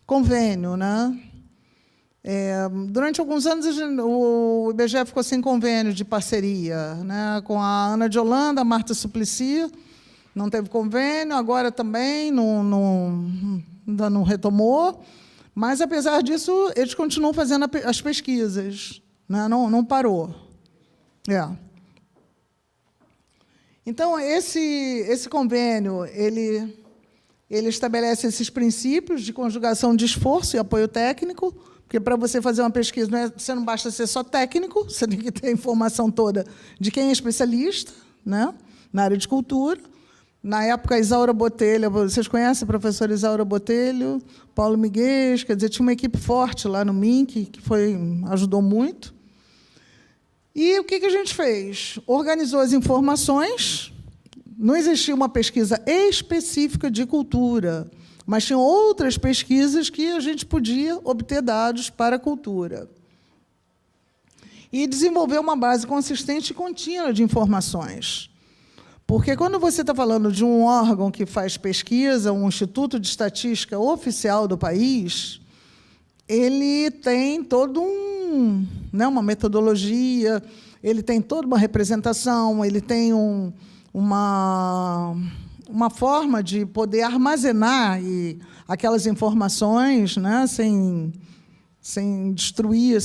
convênio, né? Durante alguns anos, o IBGE ficou sem convênio de parceria, né, com a Ana de Holanda, a Marta Suplicy, não teve convênio, agora também ainda não retomou, mas, apesar disso, eles continuam fazendo as pesquisas, né, não parou. Então, esse convênio, ele estabelece esses princípios de conjugação de esforço e apoio técnico, porque, para você fazer uma pesquisa, você não basta ser só técnico, você tem que ter a informação toda de quem é especialista, né, na área de cultura. Na época, a Isaura Botelho, vocês conhecem a professora Isaura Botelho, Paulo Miguel, quer dizer, tinha uma equipe forte lá no MINC, que ajudou muito. E o que a gente fez? Organizou as informações, não existia uma pesquisa específica de cultura, mas tinham outras pesquisas que a gente podia obter dados para a cultura. E desenvolver uma base consistente e contínua de informações. Porque, quando você está falando de um órgão que faz pesquisa, um instituto de estatística oficial do país, ele tem todo uma metodologia, ele tem toda uma representação, ele tem uma forma de poder armazenar aquelas informações, né, sem destruir,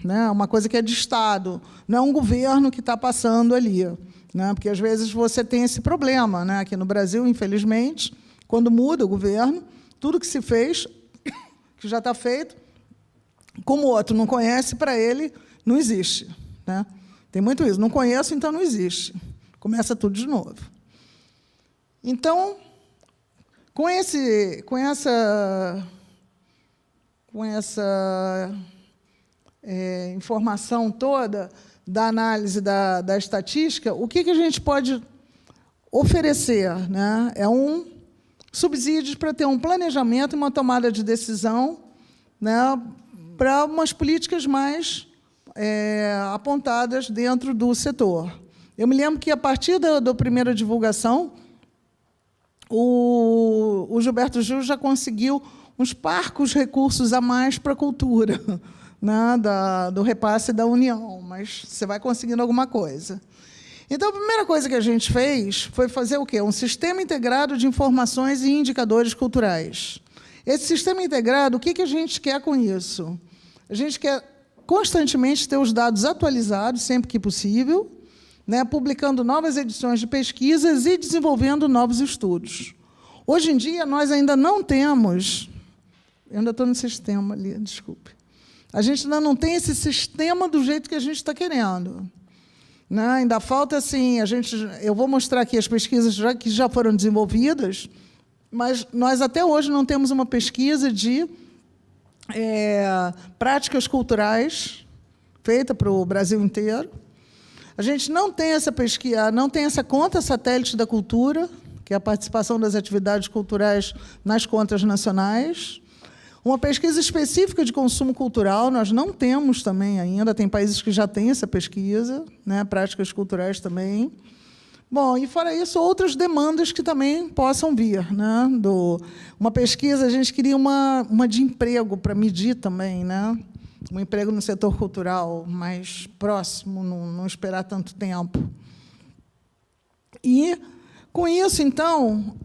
né, uma coisa que é de Estado, não é um governo que está passando ali, né, porque, às vezes, você tem esse problema, né, aqui no Brasil, infelizmente, quando muda o governo, tudo que se fez, que já está feito, como o outro não conhece, para ele não existe, né? Tem muito isso, não conheço, então não existe. Começa tudo de novo. Então, com essa informação toda da análise da estatística, o que a gente pode oferecer, né? Subsídios para ter um planejamento e uma tomada de decisão, né, para umas políticas mais apontadas dentro do setor. Eu me lembro que, a partir da primeira divulgação, o Gilberto Gil já conseguiu uns parcos recursos a mais para a cultura, né, do repasse da União, mas você vai conseguindo alguma coisa. Então, a primeira coisa que a gente fez foi fazer o quê? Um sistema integrado de informações e indicadores culturais. Esse sistema integrado, o que a gente quer com isso? A gente quer constantemente ter os dados atualizados, sempre que possível, né, publicando novas edições de pesquisas e desenvolvendo novos estudos. Hoje em dia, nós ainda não temos... Eu ainda estou no sistema ali, desculpe. A gente ainda não tem esse sistema do jeito que a gente está querendo. Né? Ainda falta, assim, eu vou mostrar aqui as pesquisas que já foram desenvolvidas, mas nós, até hoje, não temos uma pesquisa de práticas culturais feita para o Brasil inteiro. A gente não tem essa pesquisa, não tem essa conta satélite da cultura, que é a participação das atividades culturais nas contas nacionais. Uma pesquisa específica de consumo cultural, nós não temos também ainda, tem países que já têm essa pesquisa, né, práticas culturais também. Bom, e, fora isso, outras demandas que também possam vir. Né, uma pesquisa, a gente queria uma de emprego para medir também, né, um emprego no setor cultural mais próximo, não esperar tanto tempo. E, com isso, então,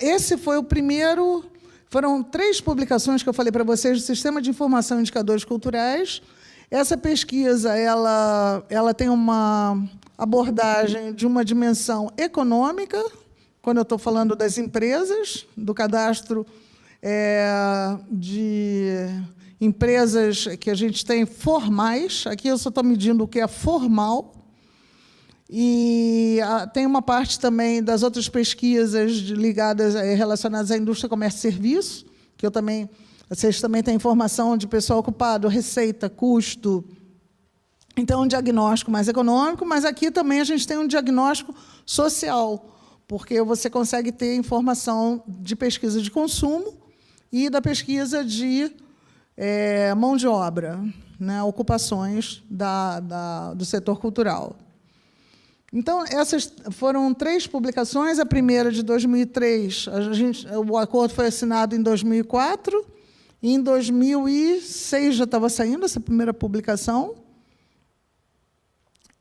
esse foi o primeiro... Foram 3 publicações que eu falei para vocês do Sistema de Informação e Indicadores Culturais. Essa pesquisa ela tem uma abordagem de uma dimensão econômica, quando eu estou falando das empresas, do cadastro de empresas que a gente tem formais. Aqui eu só estou medindo o que é formal. E tem uma parte também das outras pesquisas ligadas, relacionadas à indústria, comércio e serviço, que vocês também têm informação de pessoal ocupado, receita, custo. Então, um diagnóstico mais econômico, mas aqui também a gente tem um diagnóstico social, porque você consegue ter informação de pesquisa de consumo e da pesquisa de mão de obra, né, ocupações do setor cultural. Então, essas foram 3 publicações. A primeira, de 2003, o acordo foi assinado em 2004, e em 2006 já estava saindo essa primeira publicação.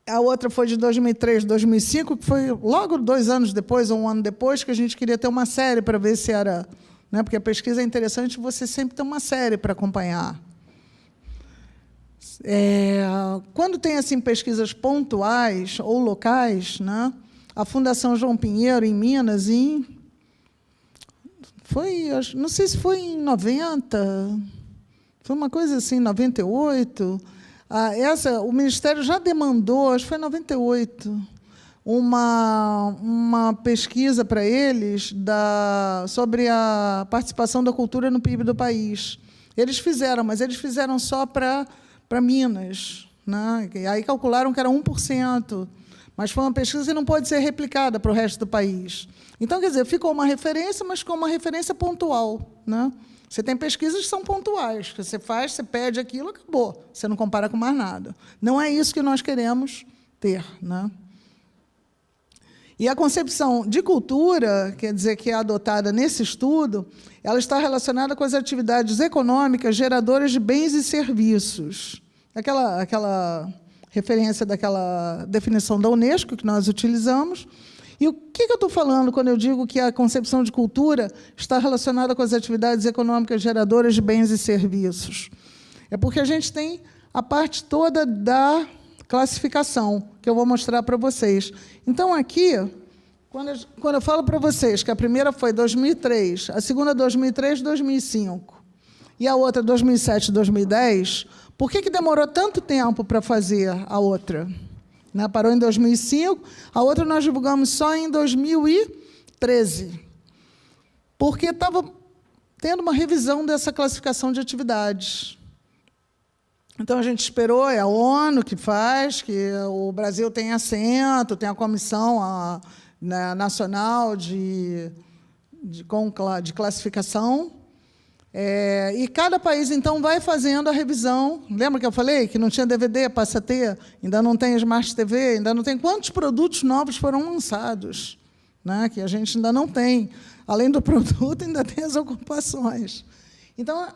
A outra foi de 2003, 2005, que foi logo 2 anos depois, ou 1 ano depois, que a gente queria ter uma série para ver se era... Né, porque a pesquisa é interessante, você sempre tem uma série para acompanhar. Quando tem assim, pesquisas pontuais ou locais, né, a Fundação João Pinheiro, em Minas, não sei se foi em 90, foi uma coisa assim, 98. O Ministério já demandou, acho que foi em 98, uma pesquisa para eles sobre a participação da cultura no PIB do país. Eles fizeram, mas eles fizeram só para Minas, né? E aí calcularam que era 1%, mas foi uma pesquisa que não pode ser replicada para o resto do país. Então, quer dizer, ficou uma referência, mas ficou uma referência pontual, né? Você tem pesquisas que são pontuais, que você faz, você pede aquilo, acabou. Você não compara com mais nada. Não é isso que nós queremos ter, né? E a concepção de cultura, quer dizer, que é adotada nesse estudo, ela está relacionada com as atividades econômicas geradoras de bens e serviços. Aquela referência daquela definição da Unesco que nós utilizamos. E o que eu estou falando quando eu digo que a concepção de cultura está relacionada com as atividades econômicas geradoras de bens e serviços? É porque a gente tem a parte toda da classificação, que eu vou mostrar para vocês. Então, aqui, quando eu falo para vocês que a primeira foi 2003, a segunda 2003, 2005, e a outra 2007, 2010, por que demorou tanto tempo para fazer a outra? Né? Parou em 2005, a outra nós divulgamos só em 2013, porque estava tendo uma revisão dessa classificação de atividades. Então, a gente esperou, é a ONU que faz, que o Brasil tem assento, tem a Comissão Nacional de Classificação, e cada país, então, vai fazendo a revisão. Lembra que eu falei que não tinha DVD, passa a ter? Ainda não tem Smart TV, ainda não tem. Quantos produtos novos foram lançados, né, que a gente ainda não tem? Além do produto, ainda tem as ocupações. Então,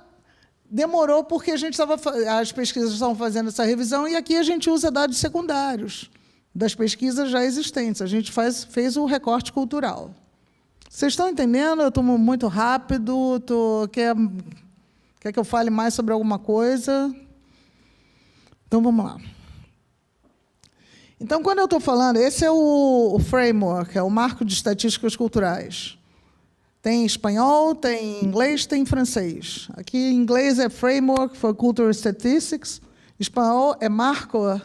demorou porque as pesquisas estavam fazendo essa revisão, e aqui a gente usa dados secundários das pesquisas já existentes. A gente fez o recorte cultural. Vocês estão entendendo? Eu estou muito rápido. Quer que eu fale mais sobre alguma coisa? Então, vamos lá. Então, quando eu estou falando, esse é o framework, é o marco de estatísticas culturais. Tem espanhol, tem inglês, tem francês. Aqui, em inglês, é Framework for Cultural Statistics. Espanhol é Marco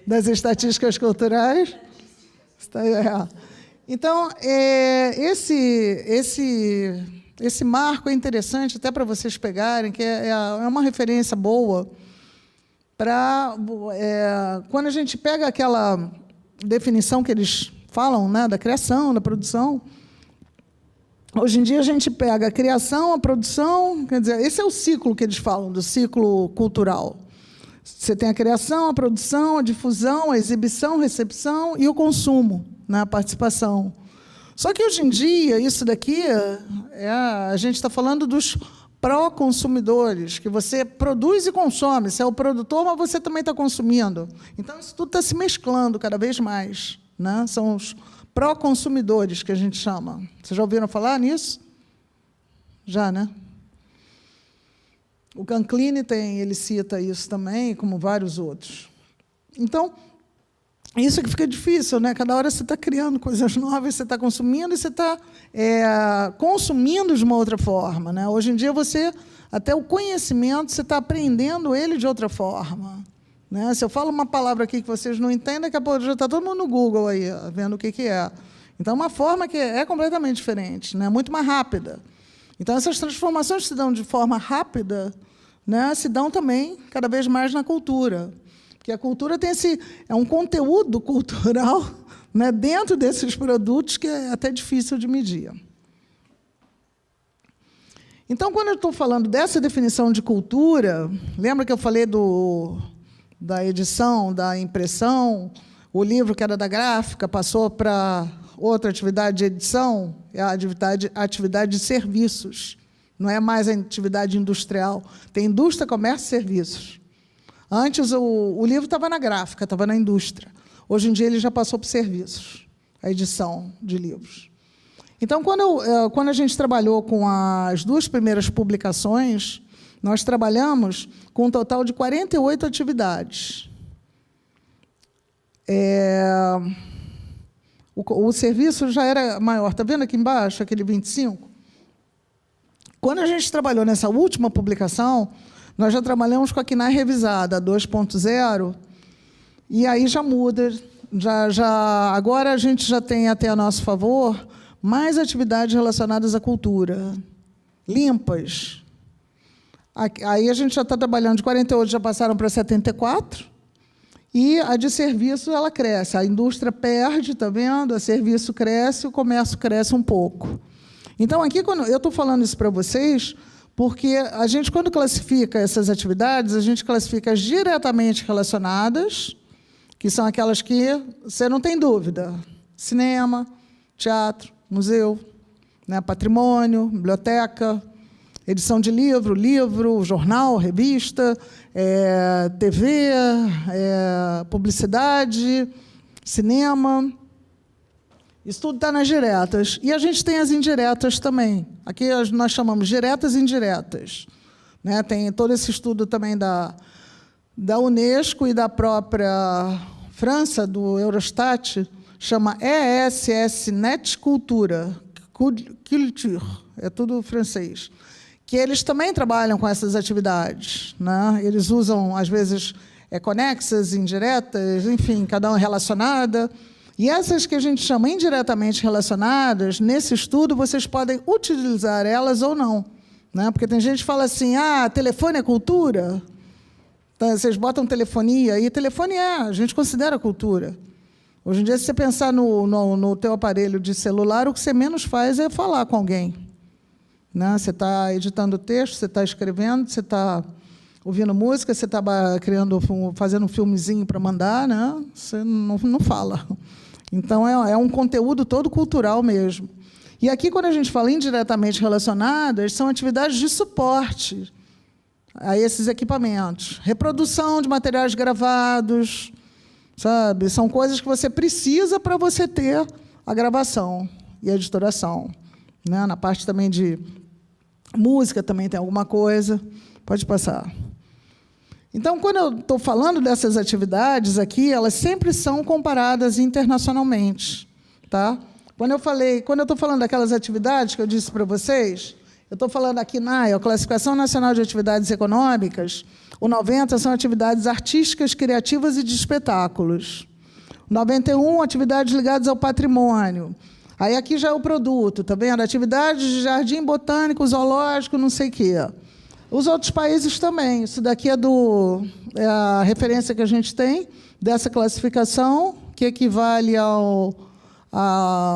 das Estatísticas Culturais. Então, esse marco é interessante até para vocês pegarem, que é uma referência boa para... quando a gente pega aquela definição que eles falam, né, da criação, da produção. Hoje em dia, a gente pega a criação, a produção, quer dizer, esse é o ciclo que eles falam, do ciclo cultural. Você tem a criação, a produção, a difusão, a exibição, a recepção e o consumo, né, a participação. Só que, hoje em dia, isso daqui, a gente está falando dos pró-consumidores, que você produz e consome. Você é o produtor, mas você também está consumindo. Então, isso tudo está se mesclando cada vez mais. Né? São os pró-consumidores, que a gente chama. Vocês já ouviram falar nisso? Já, né? O Canclini ele cita isso também, como vários outros. Então, Isso que fica difícil, né? Cada hora você está criando coisas novas, você está consumindo e você está consumindo de uma outra forma, né? Hoje em dia, até o conhecimento, você está aprendendo ele de outra forma, né? Se eu falo uma palavra aqui que vocês não entendem, daqui a pouco já está todo mundo no Google aí, vendo o que é. Então, uma forma que é completamente diferente, né? Muito mais rápida. Então, essas transformações se dão de forma rápida, né? Se dão também cada vez mais na cultura. Porque a cultura tem um conteúdo cultural, né, dentro desses produtos que é até difícil de medir. Então, quando eu estou falando dessa definição de cultura, lembra que eu falei da edição, da impressão, o livro que era da gráfica passou para outra atividade de edição, é a atividade de serviços, não é mais a atividade industrial. Tem indústria, comércio e serviços. Antes, o livro estava na gráfica, estava na indústria. Hoje em dia, ele já passou para serviços, a edição de livros. Então, quando a gente trabalhou com as 2 primeiras publicações, nós trabalhamos com um total de 48 atividades. O serviço já era maior. Está vendo aqui embaixo, aquele 25? Quando a gente trabalhou nessa última publicação, nós já trabalhamos com a KNAI revisada, 2.0, e aí já muda. Agora a gente já tem até a nosso favor mais atividades relacionadas à cultura, limpas. Aí a gente já está trabalhando de 48, já passaram para 74, e a de serviço ela cresce. A indústria perde, está vendo? O serviço cresce, o comércio cresce um pouco. Então, aqui, quando eu estou falando isso para vocês, porque a gente, quando classifica essas atividades, a gente classifica as diretamente relacionadas, que são aquelas que você não tem dúvida: cinema, teatro, museu, né, patrimônio, biblioteca, edição de livro, jornal, revista, TV, publicidade, cinema. Isso tudo está nas diretas. E a gente tem as indiretas também. Aqui nós chamamos diretas e indiretas. Né? Tem todo esse estudo também da Unesco e da própria França, do Eurostat, chama ESS-Net Cultura, Culture, é tudo francês, que eles também trabalham com essas atividades. Né? Eles usam, às vezes, conexas, indiretas, enfim, cada uma relacionada. E essas que a gente chama indiretamente relacionadas, nesse estudo, vocês podem utilizar elas ou não. Né? Porque tem gente que fala assim, telefone é cultura? Então, vocês botam telefonia, e telefone a gente considera cultura. Hoje em dia, se você pensar no teu aparelho de celular, o que você menos faz é falar com alguém. Né? Você está editando texto, você está escrevendo, você está ouvindo música, você está fazendo um filmezinho para mandar, né? Você não fala. Então, é um conteúdo todo cultural mesmo. E aqui, quando a gente fala indiretamente relacionadas, são atividades de suporte a esses equipamentos. Reprodução de materiais gravados, sabe? São coisas que você precisa para você ter a gravação e a editoração. Né? Na parte também de música também tem alguma coisa. Pode passar. Então, quando eu estou falando dessas atividades aqui, elas sempre são comparadas internacionalmente. Tá? Quando eu estou falando daquelas atividades que eu disse para vocês, eu estou falando da KNAI, a Classificação Nacional de Atividades Econômicas, o 90 são atividades artísticas, criativas e de espetáculos. O 91, atividades ligadas ao patrimônio. Aí aqui já é o produto, tá vendo? Atividades de jardim botânico, zoológico, não sei o quê. Os outros países também. Isso daqui é a referência que a gente tem dessa classificação, que equivale a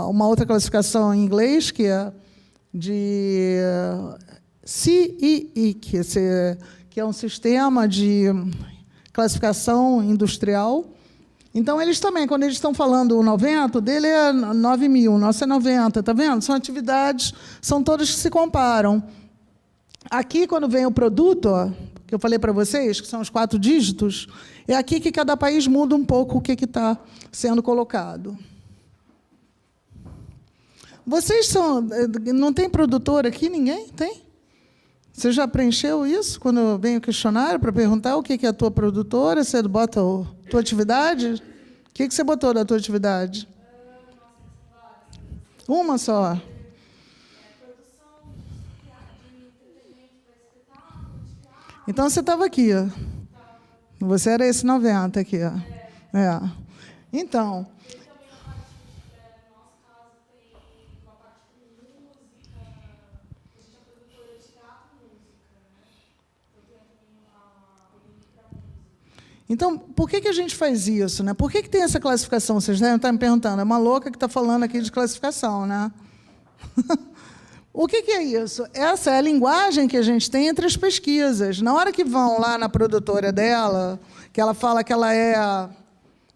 uma outra classificação em inglês, que é de CII, que é um sistema de classificação industrial. Então, eles também, quando eles estão falando o 90, o dele é 9.000, o nosso é 90, está vendo? São atividades, são todas que se comparam. Aqui, quando vem o produto, que eu falei para vocês, que são os 4 dígitos, é aqui que cada país muda um pouco o que está sendo colocado. Vocês não tem produtor aqui? Ninguém? Tem? Você já preencheu isso quando vem o questionário para perguntar o que é a tua produtora? Você bota a tua atividade? que você botou da tua atividade? Uma só? Então, você estava aqui. Você era esse 90 aqui. É. Então... Então, por que a gente faz isso, né? Por que tem essa classificação? Vocês devem estar me perguntando. É uma louca que está falando aqui de classificação, né? O que é isso? Essa é a linguagem que a gente tem entre as pesquisas. Na hora que vão lá na produtora dela, que ela fala que ela é,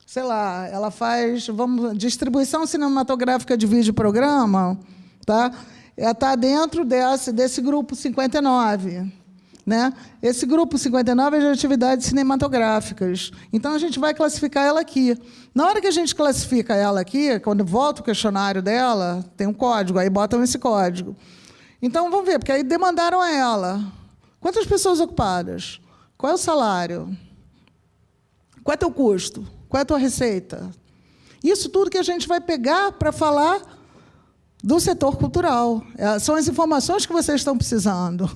sei lá, ela faz distribuição cinematográfica de vídeo programa, tá? Ela está dentro desse grupo 59. Né? Esse grupo 59 é de atividades cinematográficas. Então, a gente vai classificar ela aqui. Na hora que a gente classifica ela aqui, quando volta o questionário dela, tem um código, aí botam esse código. Então, vamos ver, porque aí demandaram a ela. Quantas pessoas ocupadas? Qual é o salário? Qual é o teu custo? Qual é a tua receita? Isso tudo que a gente vai pegar para falar do setor cultural. São as informações que vocês estão precisando.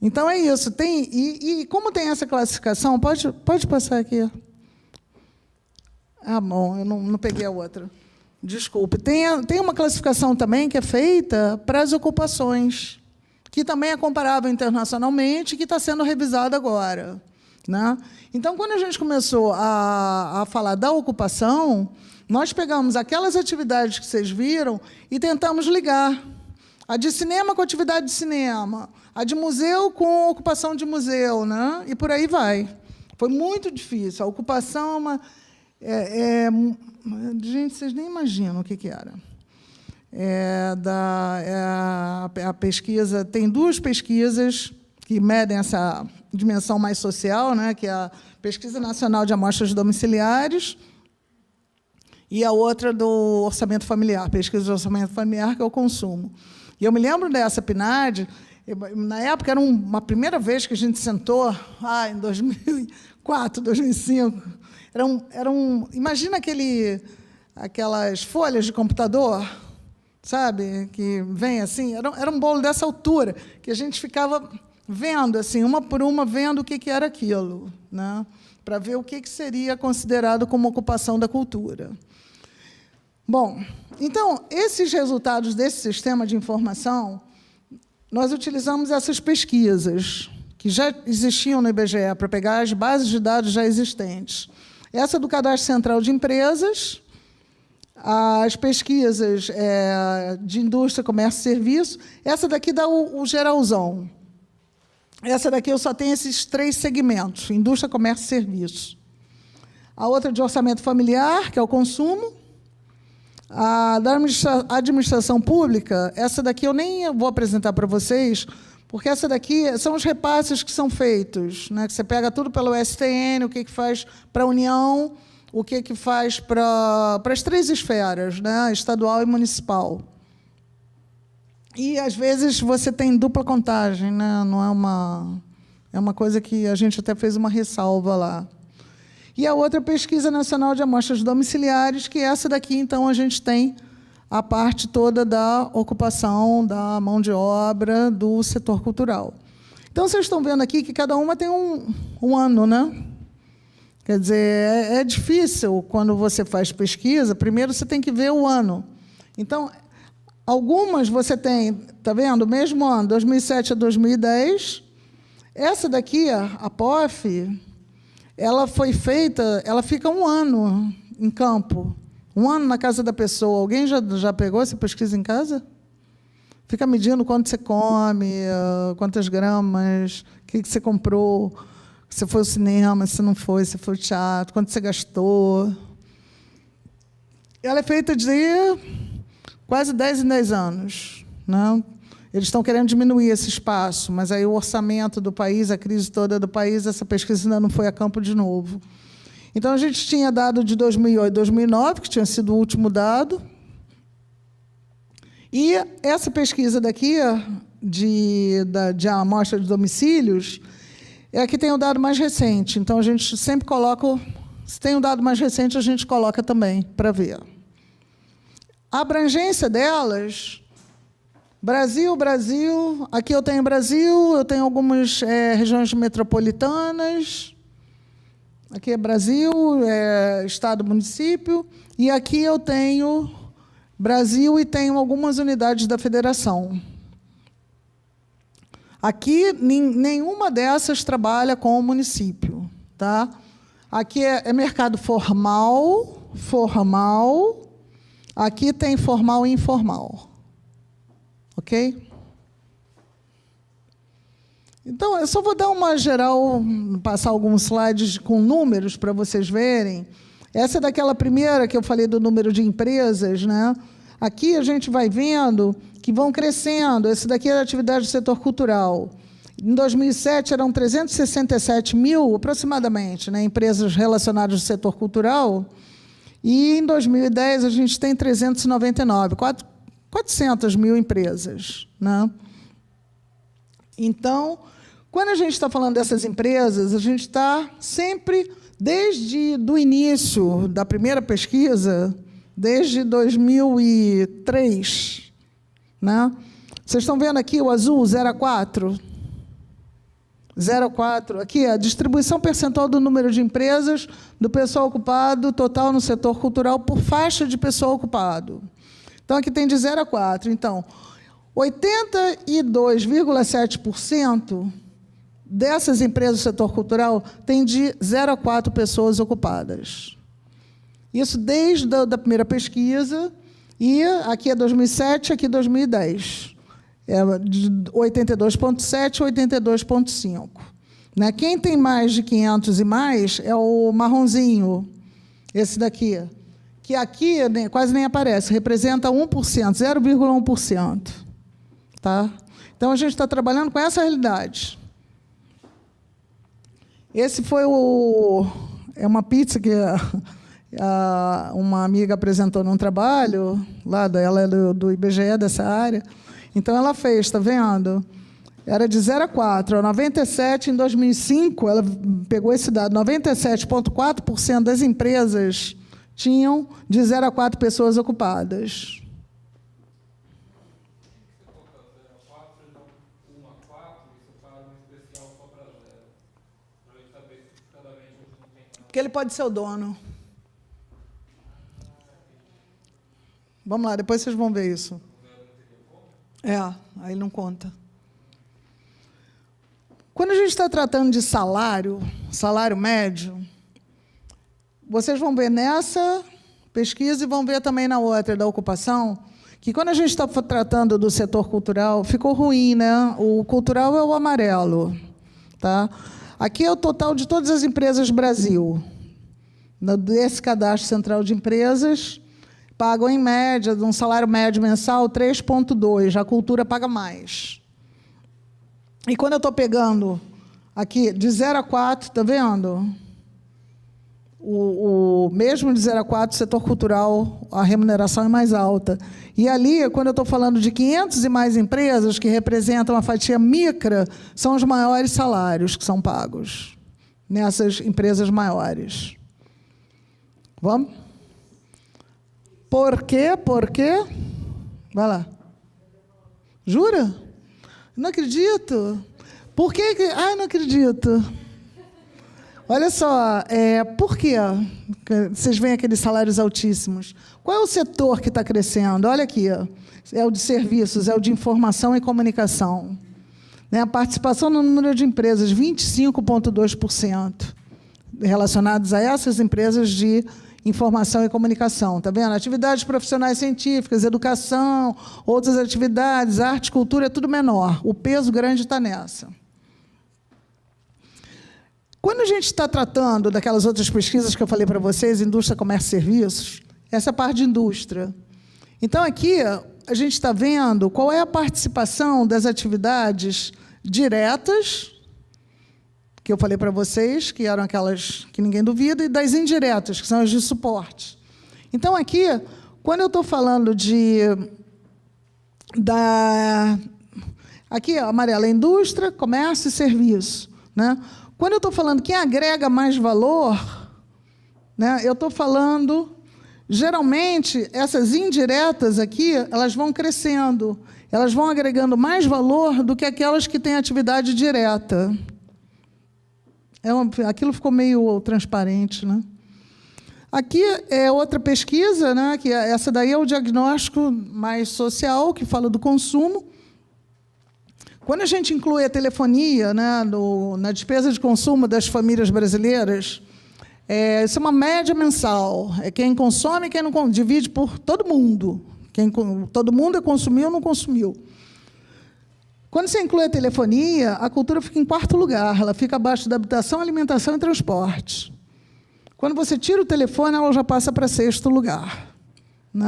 Então, é isso. E como tem essa classificação... Pode passar aqui. Ah, bom, eu não peguei a outra. Desculpe. Tem uma classificação também que é feita para as ocupações, que também é comparável internacionalmente e que está sendo revisada agora. Né? Então, quando a gente começou a falar da ocupação, nós pegamos aquelas atividades que vocês viram e tentamos ligar. A de cinema com atividade de cinema, a de museu com ocupação de museu, né? E por aí vai. Foi muito difícil. A ocupação gente, vocês nem imaginam o que era. A pesquisa, tem duas pesquisas que medem essa dimensão mais social, né? Que é a Pesquisa Nacional de Amostras Domiciliares e a outra do orçamento familiar, pesquisa de orçamento familiar, que é o consumo. E eu me lembro dessa PNAD, na época era uma primeira vez que a gente sentou, em 2004, 2005. Imagina aquelas folhas de computador, sabe, que vem assim, era um bolo dessa altura, que a gente ficava vendo, assim, uma por uma, vendo o que era aquilo, né, para ver o que seria considerado como ocupação da cultura. Bom, então, esses resultados desse sistema de informação, nós utilizamos essas pesquisas que já existiam no IBGE para pegar as bases de dados já existentes. Essa do Cadastro Central de Empresas, as pesquisas de indústria, comércio e serviço, essa daqui dá o geralzão. Essa daqui eu só tenho esses 3 segmentos, indústria, comércio e serviço. A outra de orçamento familiar, que é o consumo. A da administração pública, essa daqui eu nem vou apresentar para vocês, porque essa daqui são os repasses que são feitos, né? Que você pega tudo pelo STN, o que faz para a União, o que faz para as 3 esferas, né? Estadual e municipal. E, às vezes, você tem dupla contagem, né? Não é uma coisa que a gente até fez uma ressalva lá. E a outra Pesquisa Nacional de Amostras Domiciliares, que essa daqui, então, a gente tem a parte toda da ocupação, da mão de obra, do setor cultural. Então, vocês estão vendo aqui que cada uma tem um ano, né? Quer dizer, é difícil, quando você faz pesquisa, primeiro você tem que ver o ano. Então, algumas você tem, está vendo, o mesmo ano, 2007 a 2010. Essa daqui, a POF... ela foi feita, ela fica 1 ano em campo, 1 ano na casa da pessoa. Alguém já pegou essa pesquisa em casa? Fica medindo quanto você come, quantas gramas, o que você comprou, se foi ao cinema, se não foi, se foi ao teatro, quanto você gastou. Ela é feita de quase 10 em 10 anos. Né? Eles estão querendo diminuir esse espaço, mas aí o orçamento do país, a crise toda do país, essa pesquisa ainda não foi a campo de novo. Então, a gente tinha dado de 2008 e 2009, que tinha sido o último dado. E essa pesquisa daqui, de amostra de domicílios, é a que tem o dado mais recente. Então, a gente sempre coloca Se tem um dado mais recente, a gente coloca também para ver. A abrangência delas, Brasil, aqui eu tenho Brasil, eu tenho algumas regiões metropolitanas, aqui é Brasil, estado, município, e aqui eu tenho Brasil e tenho algumas unidades da federação. Aqui, nenhuma dessas trabalha com o município. Tá? Aqui é mercado formal. Aqui tem formal e informal. Ok? Então, eu só vou dar uma geral, passar alguns slides com números para vocês verem. Essa é daquela primeira que eu falei do número de empresas, né? Aqui a gente vai vendo que vão crescendo. Esse daqui é a atividade do setor cultural. Em 2007, eram 367 mil, aproximadamente, né, empresas relacionadas ao setor cultural. E, em 2010, a gente tem 399, 400 mil empresas. Né? Então, quando a gente está falando dessas empresas, a gente está sempre, desde o início da primeira pesquisa, desde 2003. Né? Vocês estão vendo aqui o azul, 0 a 4? 0,4. Aqui, a distribuição percentual do número de empresas, do pessoal ocupado, total no setor cultural, por faixa de pessoal ocupado. Então, aqui tem de 0 a 4. Então, 82,7% dessas empresas do setor cultural tem de 0 a 4 pessoas ocupadas. Isso desde a primeira pesquisa, e aqui é 2007, aqui é 2010. É de 82,7 a 82,5. Né? Quem tem mais de 500 e mais é o marronzinho, esse daqui, que aqui quase nem aparece, representa 1%, 0,1%. Tá? Então, a gente está trabalhando com essa realidade. Esse foi é uma pizza que uma amiga apresentou num trabalho, ela é do IBGE, dessa área. Então, ela fez, está vendo? Era de 0 a 4. 97, em 2005, ela pegou esse dado, 97,4% das empresas tinham de 0 a 4 pessoas ocupadas. Porque ele pode ser o dono. Vamos lá, depois vocês vão ver isso. Aí não conta. Quando a gente está tratando de salário médio, vocês vão ver nessa pesquisa e vão ver também na outra, da ocupação, que quando a gente está tratando do setor cultural, ficou ruim, né? O cultural é o amarelo. Tá? Aqui é o total de todas as empresas do Brasil. Desse cadastro central de empresas, pagam, em média, de um salário médio mensal, 3,2. A cultura paga mais. E quando eu estou pegando aqui, de 0 a 4, está vendo? Mesmo de 0 a 4, o setor cultural, a remuneração é mais alta. E ali, quando eu estou falando de 500 e mais empresas, que representam uma fatia micra, são os maiores salários que são pagos nessas empresas maiores. Vamos? Por quê? Vai lá. Jura? Não acredito. Por quê? Não acredito. Olha só, por quê? Vocês veem aqueles salários altíssimos. Qual é o setor que está crescendo? Olha aqui, é o de serviços, é o de informação e comunicação. A participação no número de empresas, 25,2%, relacionados a essas empresas de informação e comunicação. Está vendo? Atividades profissionais científicas, educação, outras atividades, arte, cultura, é tudo menor. O peso grande está nessa. Quando a gente está tratando daquelas outras pesquisas que eu falei para vocês, indústria, comércio e serviços, essa é a parte de indústria. Então, aqui, a gente está vendo qual é a participação das atividades diretas, que eu falei para vocês, que eram aquelas que ninguém duvida, e das indiretas, que são as de suporte. Então, aqui, quando eu estou falando aqui, amarela, indústria, comércio e serviço. Né? Quando eu estou falando quem agrega mais valor, né? Eu estou falando, geralmente, essas indiretas aqui, elas vão crescendo, elas vão agregando mais valor do que aquelas que têm atividade direta. Aquilo ficou meio transparente, né? Aqui é outra pesquisa, né, que essa daí é o diagnóstico mais social, que fala do consumo. Quando a gente inclui a telefonia, né, na despesa de consumo das famílias brasileiras, isso é uma média mensal. É quem consome e quem não divide por todo mundo. Todo mundo consumiu ou não consumiu. Quando você inclui a telefonia, a cultura fica em quarto lugar. Ela fica abaixo da habitação, alimentação e transporte. Quando você tira o telefone, ela já passa para sexto lugar, né?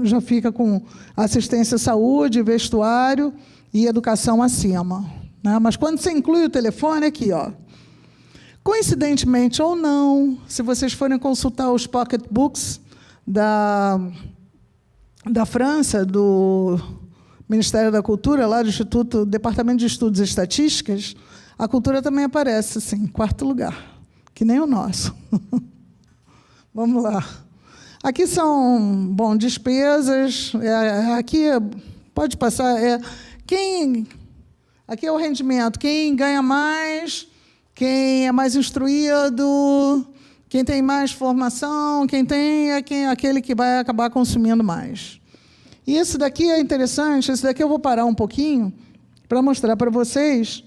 Já fica com assistência à saúde, vestuário e educação acima, né? Mas quando você inclui o telefone, aqui, ó, coincidentemente ou não, se vocês forem consultar os pocketbooks da França, do Ministério da Cultura, lá do Departamento de Estudos e Estatísticas, a cultura também aparece assim, em quarto lugar. Que nem o nosso. Vamos lá. Aqui são, despesas. Aqui, pode passar. Aqui é o rendimento. Quem ganha mais, quem é mais instruído, quem tem mais formação, quem tem aquele que vai acabar consumindo mais. E isso daqui é interessante. Esse daqui eu vou parar um pouquinho para mostrar para vocês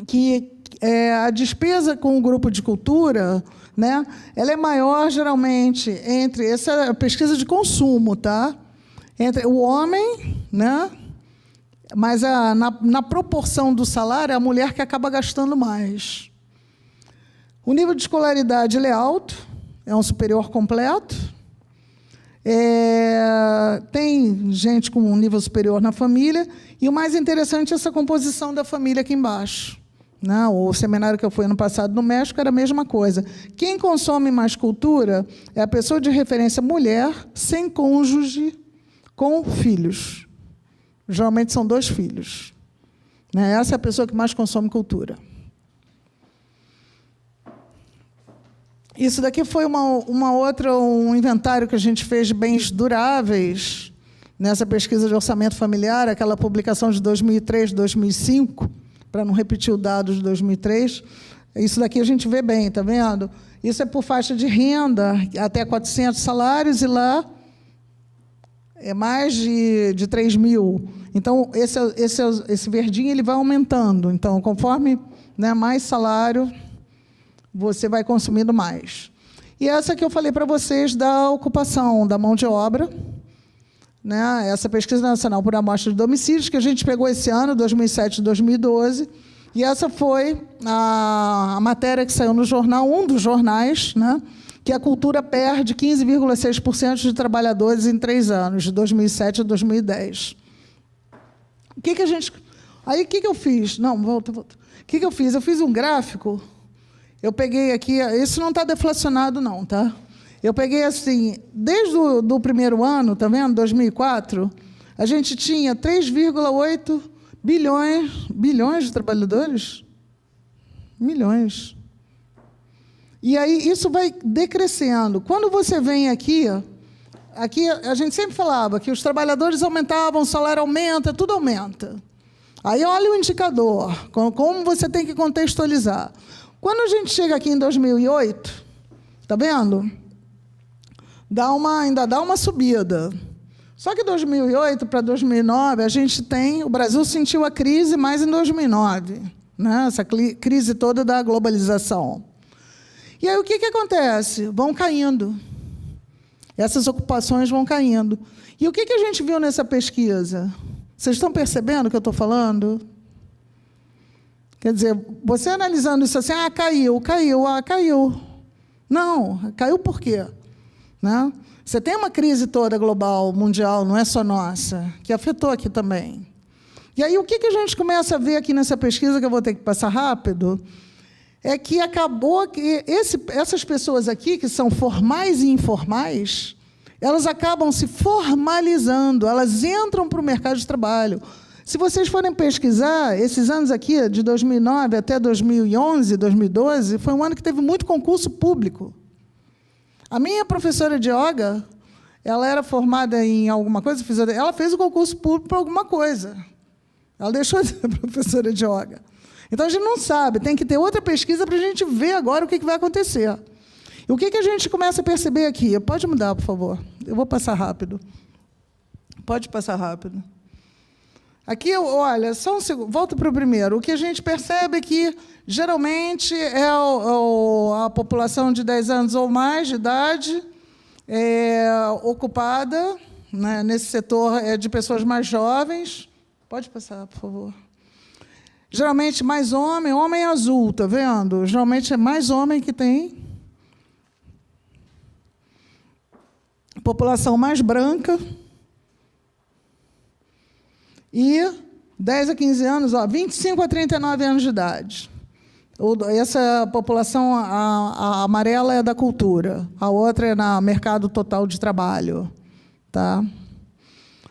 que a despesa com o grupo de cultura, né, ela é maior, geralmente, essa é a pesquisa de consumo, tá? Entre o homem, né, mas na proporção do salário, é a mulher que acaba gastando mais. O nível de escolaridade ele é alto, é um superior completo. Tem gente com um nível superior na família, e o mais interessante é essa composição da família aqui embaixo. Não, o seminário que eu fui ano passado no México era a mesma coisa. Quem consome mais cultura é a pessoa de referência mulher, sem cônjuge, com filhos. Geralmente são 2 filhos. Né? Essa é a pessoa que mais consome cultura. Isso daqui foi um inventário que a gente fez de bens duráveis, nessa pesquisa de orçamento familiar, aquela publicação de 2003, 2005, para não repetir o dado de 2003, isso daqui a gente vê bem, está vendo? Isso é por faixa de renda, até 400 salários, e lá é mais de 3 mil. Então, esse verdinho ele vai aumentando. Então, conforme, né, mais salário, você vai consumindo mais. E essa que eu falei para vocês da ocupação, da mão de obra, né, essa pesquisa nacional por amostra de domicílios, que a gente pegou esse ano, 2007 e 2012, e essa foi a matéria que saiu no jornal, um dos jornais, né, que a cultura perde 15,6% de trabalhadores em 3 anos, de 2007 a 2010. O que eu fiz? Não, volta. O que eu fiz? Eu fiz um gráfico, eu peguei aqui, isso não está deflacionado não, tá? Eu peguei assim, desde o primeiro ano, tá vendo, 2004, a gente tinha 3,8 bilhões de trabalhadores? Milhões. E aí isso vai decrescendo. Quando você vem aqui a gente sempre falava que os trabalhadores aumentavam, o salário aumenta, tudo aumenta. Aí olha o indicador, como você tem que contextualizar. Quando a gente chega aqui em 2008, tá vendo? Ainda dá uma subida. Só que 2008 para 2009, o Brasil sentiu a crise mais em 2009, né? Essa crise toda da globalização. E aí o que acontece? Vão caindo. Essas ocupações vão caindo. E o que a gente viu nessa pesquisa? Vocês estão percebendo o que eu estou falando? Quer dizer, você analisando isso assim, caiu. Não, caiu por quê? Né? Você tem uma crise toda global, mundial, não é só nossa, que afetou aqui também. E aí, o que a gente começa a ver aqui nessa pesquisa, que eu vou ter que passar rápido, é que acabou que essas pessoas aqui, que são formais e informais, elas acabam se formalizando, elas entram para o mercado de trabalho. Se vocês forem pesquisar, esses anos aqui, de 2009 até 2011, 2012, foi um ano que teve muito concurso público. A minha professora de yoga, ela era formada em alguma coisa, ela fez o concurso público para alguma coisa. Ela deixou de ser professora de yoga. Então, a gente não sabe, tem que ter outra pesquisa para a gente ver agora o que vai acontecer. E o que a gente começa a perceber aqui? Pode mudar, por favor. Eu vou passar rápido. Pode passar rápido. Aqui, olha, só um segundo, volta para o primeiro. O que a gente percebe é que, geralmente, é a população de 10 anos ou mais de idade ocupada, né, nesse setor de pessoas mais jovens. Pode passar, por favor. Geralmente, mais homem azul, está vendo? Geralmente, é mais homem que tem. População mais branca. E 10 a 15 anos, 25 a 39 anos de idade. Essa população, a amarela é da cultura, a outra é no mercado total de trabalho. Tá?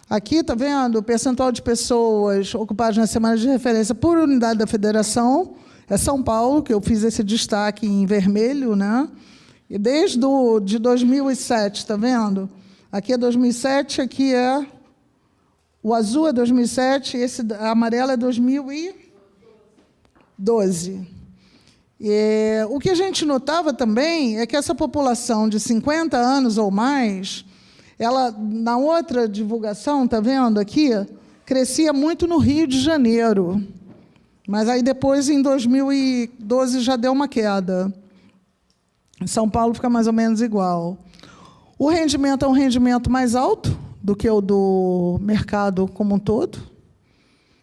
Aqui, está vendo, o percentual de pessoas ocupadas na semana de referência por unidade da federação, é São Paulo, que eu fiz esse destaque em vermelho, né? E desde de 2007, está vendo? Aqui é 2007, aqui é... O azul é 2007, a amarela é 2012. O que a gente notava também é que essa população de 50 anos ou mais, ela, na outra divulgação, está vendo aqui, crescia muito no Rio de Janeiro. Mas aí depois, em 2012, já deu uma queda. Em São Paulo fica mais ou menos igual. O rendimento é um rendimento mais alto do que o do mercado como um todo.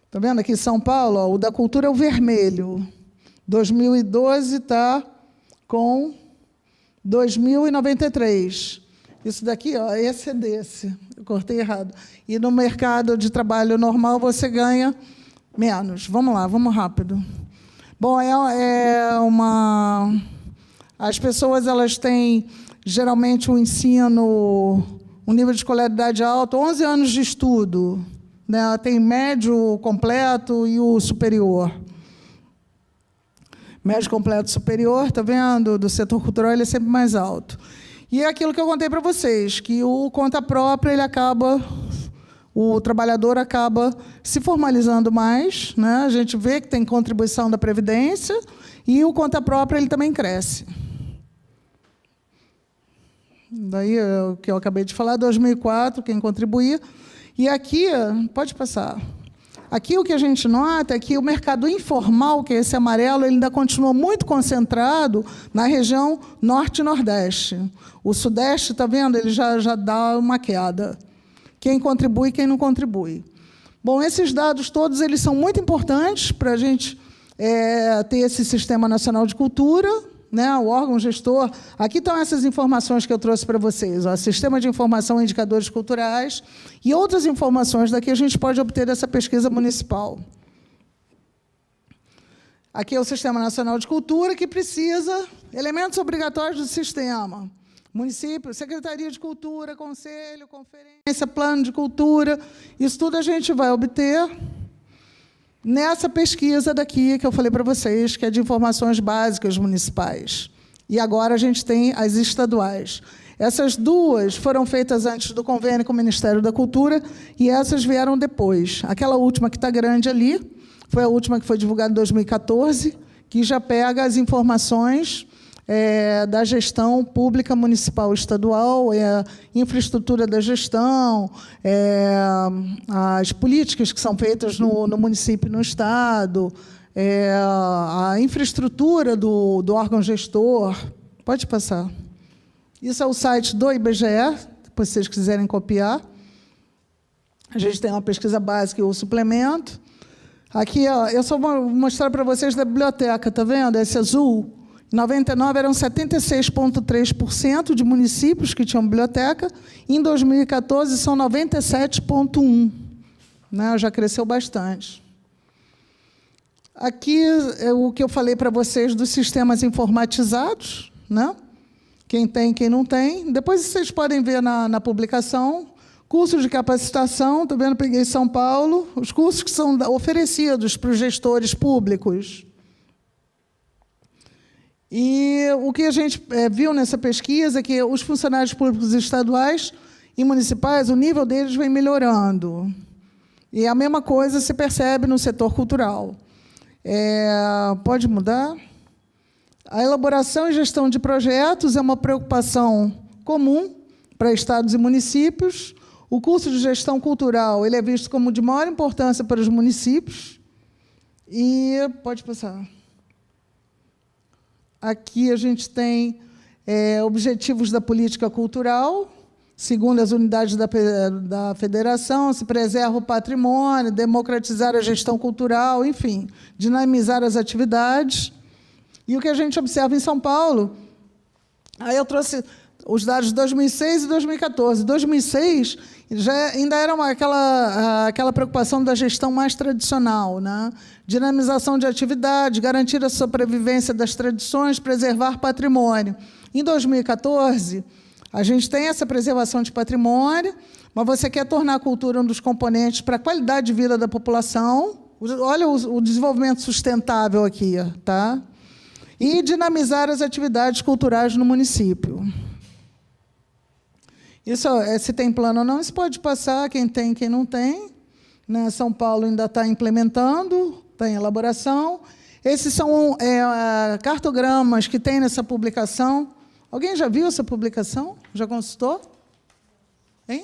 Está vendo aqui em São Paulo? O da cultura é o vermelho. 2012 está com 2.093. Isso daqui, esse é desse. Eu cortei errado. E no mercado de trabalho normal você ganha menos. Vamos lá, vamos rápido. Bom, as pessoas elas têm, geralmente, um ensino... um nível de escolaridade alto, 11 anos de estudo, né? Tem médio completo e o superior. Médio completo superior, está vendo? Do setor cultural ele é sempre mais alto. E é aquilo que eu contei para vocês, que o conta própria, o trabalhador acaba se formalizando mais, né? A gente vê que tem contribuição da Previdência e o conta própria ele também cresce. Daí, o que eu acabei de falar, 2004, quem contribuía. E aqui, pode passar. Aqui o que a gente nota é que o mercado informal, que é esse amarelo, ele ainda continua muito concentrado na região norte e nordeste. O sudeste, está vendo? Ele já dá uma queda. Quem contribui e quem não contribui. Bom, esses dados todos eles são muito importantes para a gente ter esse Sistema Nacional de Cultura, né, o órgão gestor. Aqui estão essas informações que eu trouxe para vocês. Sistema de Informação e Indicadores Culturais e outras informações daqui a gente pode obter dessa pesquisa municipal. Aqui é o Sistema Nacional de Cultura, que precisa elementos obrigatórios do sistema. Município, Secretaria de Cultura, Conselho, Conferência, Plano de Cultura. Isso tudo a gente vai obter nessa pesquisa daqui que eu falei para vocês, que é de informações básicas municipais. E agora a gente tem as estaduais. Essas duas foram feitas antes do convênio com o Ministério da Cultura e essas vieram depois. Aquela última que está grande ali foi a última que foi divulgada em 2014, que já pega as informações da gestão pública municipal estadual, infraestrutura da gestão, as políticas que são feitas no município e no estado, a infraestrutura do órgão gestor. Pode passar. Isso é o site do IBGE, depois, se vocês quiserem copiar. A gente tem uma pesquisa básica e o suplemento. Aqui, eu só vou mostrar para vocês da biblioteca, está vendo? Esse azul. Em 99, eram 76,3% de municípios que tinham biblioteca. Em 2014, são 97,1%. Né? Já cresceu bastante. Aqui é o que eu falei para vocês dos sistemas informatizados, né? Quem tem, quem não tem. Depois vocês podem ver na publicação Cursos de capacitação, estou vendo, peguei São Paulo, os cursos que são oferecidos para os gestores públicos. E o que a gente viu nessa pesquisa é que os funcionários públicos estaduais e municipais, o nível deles vem melhorando. E a mesma coisa se percebe no setor cultural. Pode mudar? A elaboração e gestão de projetos é uma preocupação comum para estados e municípios. O curso de gestão cultural ele é visto como de maior importância para os municípios. E pode passar. Aqui a gente tem objetivos da política cultural. Segundo as unidades da federação, se preserva o patrimônio, democratizar a gestão cultural, enfim, dinamizar as atividades. E o que a gente observa em São Paulo, aí eu trouxe os dados de 2006 e 2014. 2006 ainda era aquela preocupação da gestão mais tradicional, né? Dinamização de atividades, garantir a sobrevivência das tradições, preservar patrimônio. Em 2014, a gente tem essa preservação de patrimônio, mas você quer tornar a cultura um dos componentes para a qualidade de vida da população. Olha o desenvolvimento sustentável aqui, tá? E dinamizar as atividades culturais no município. Isso, se tem plano ou não, isso pode passar, quem tem, quem não tem. Né? São Paulo ainda está implementando, está em elaboração. Esses são cartogramas que tem nessa publicação. Alguém já viu essa publicação? Já consultou? Hein?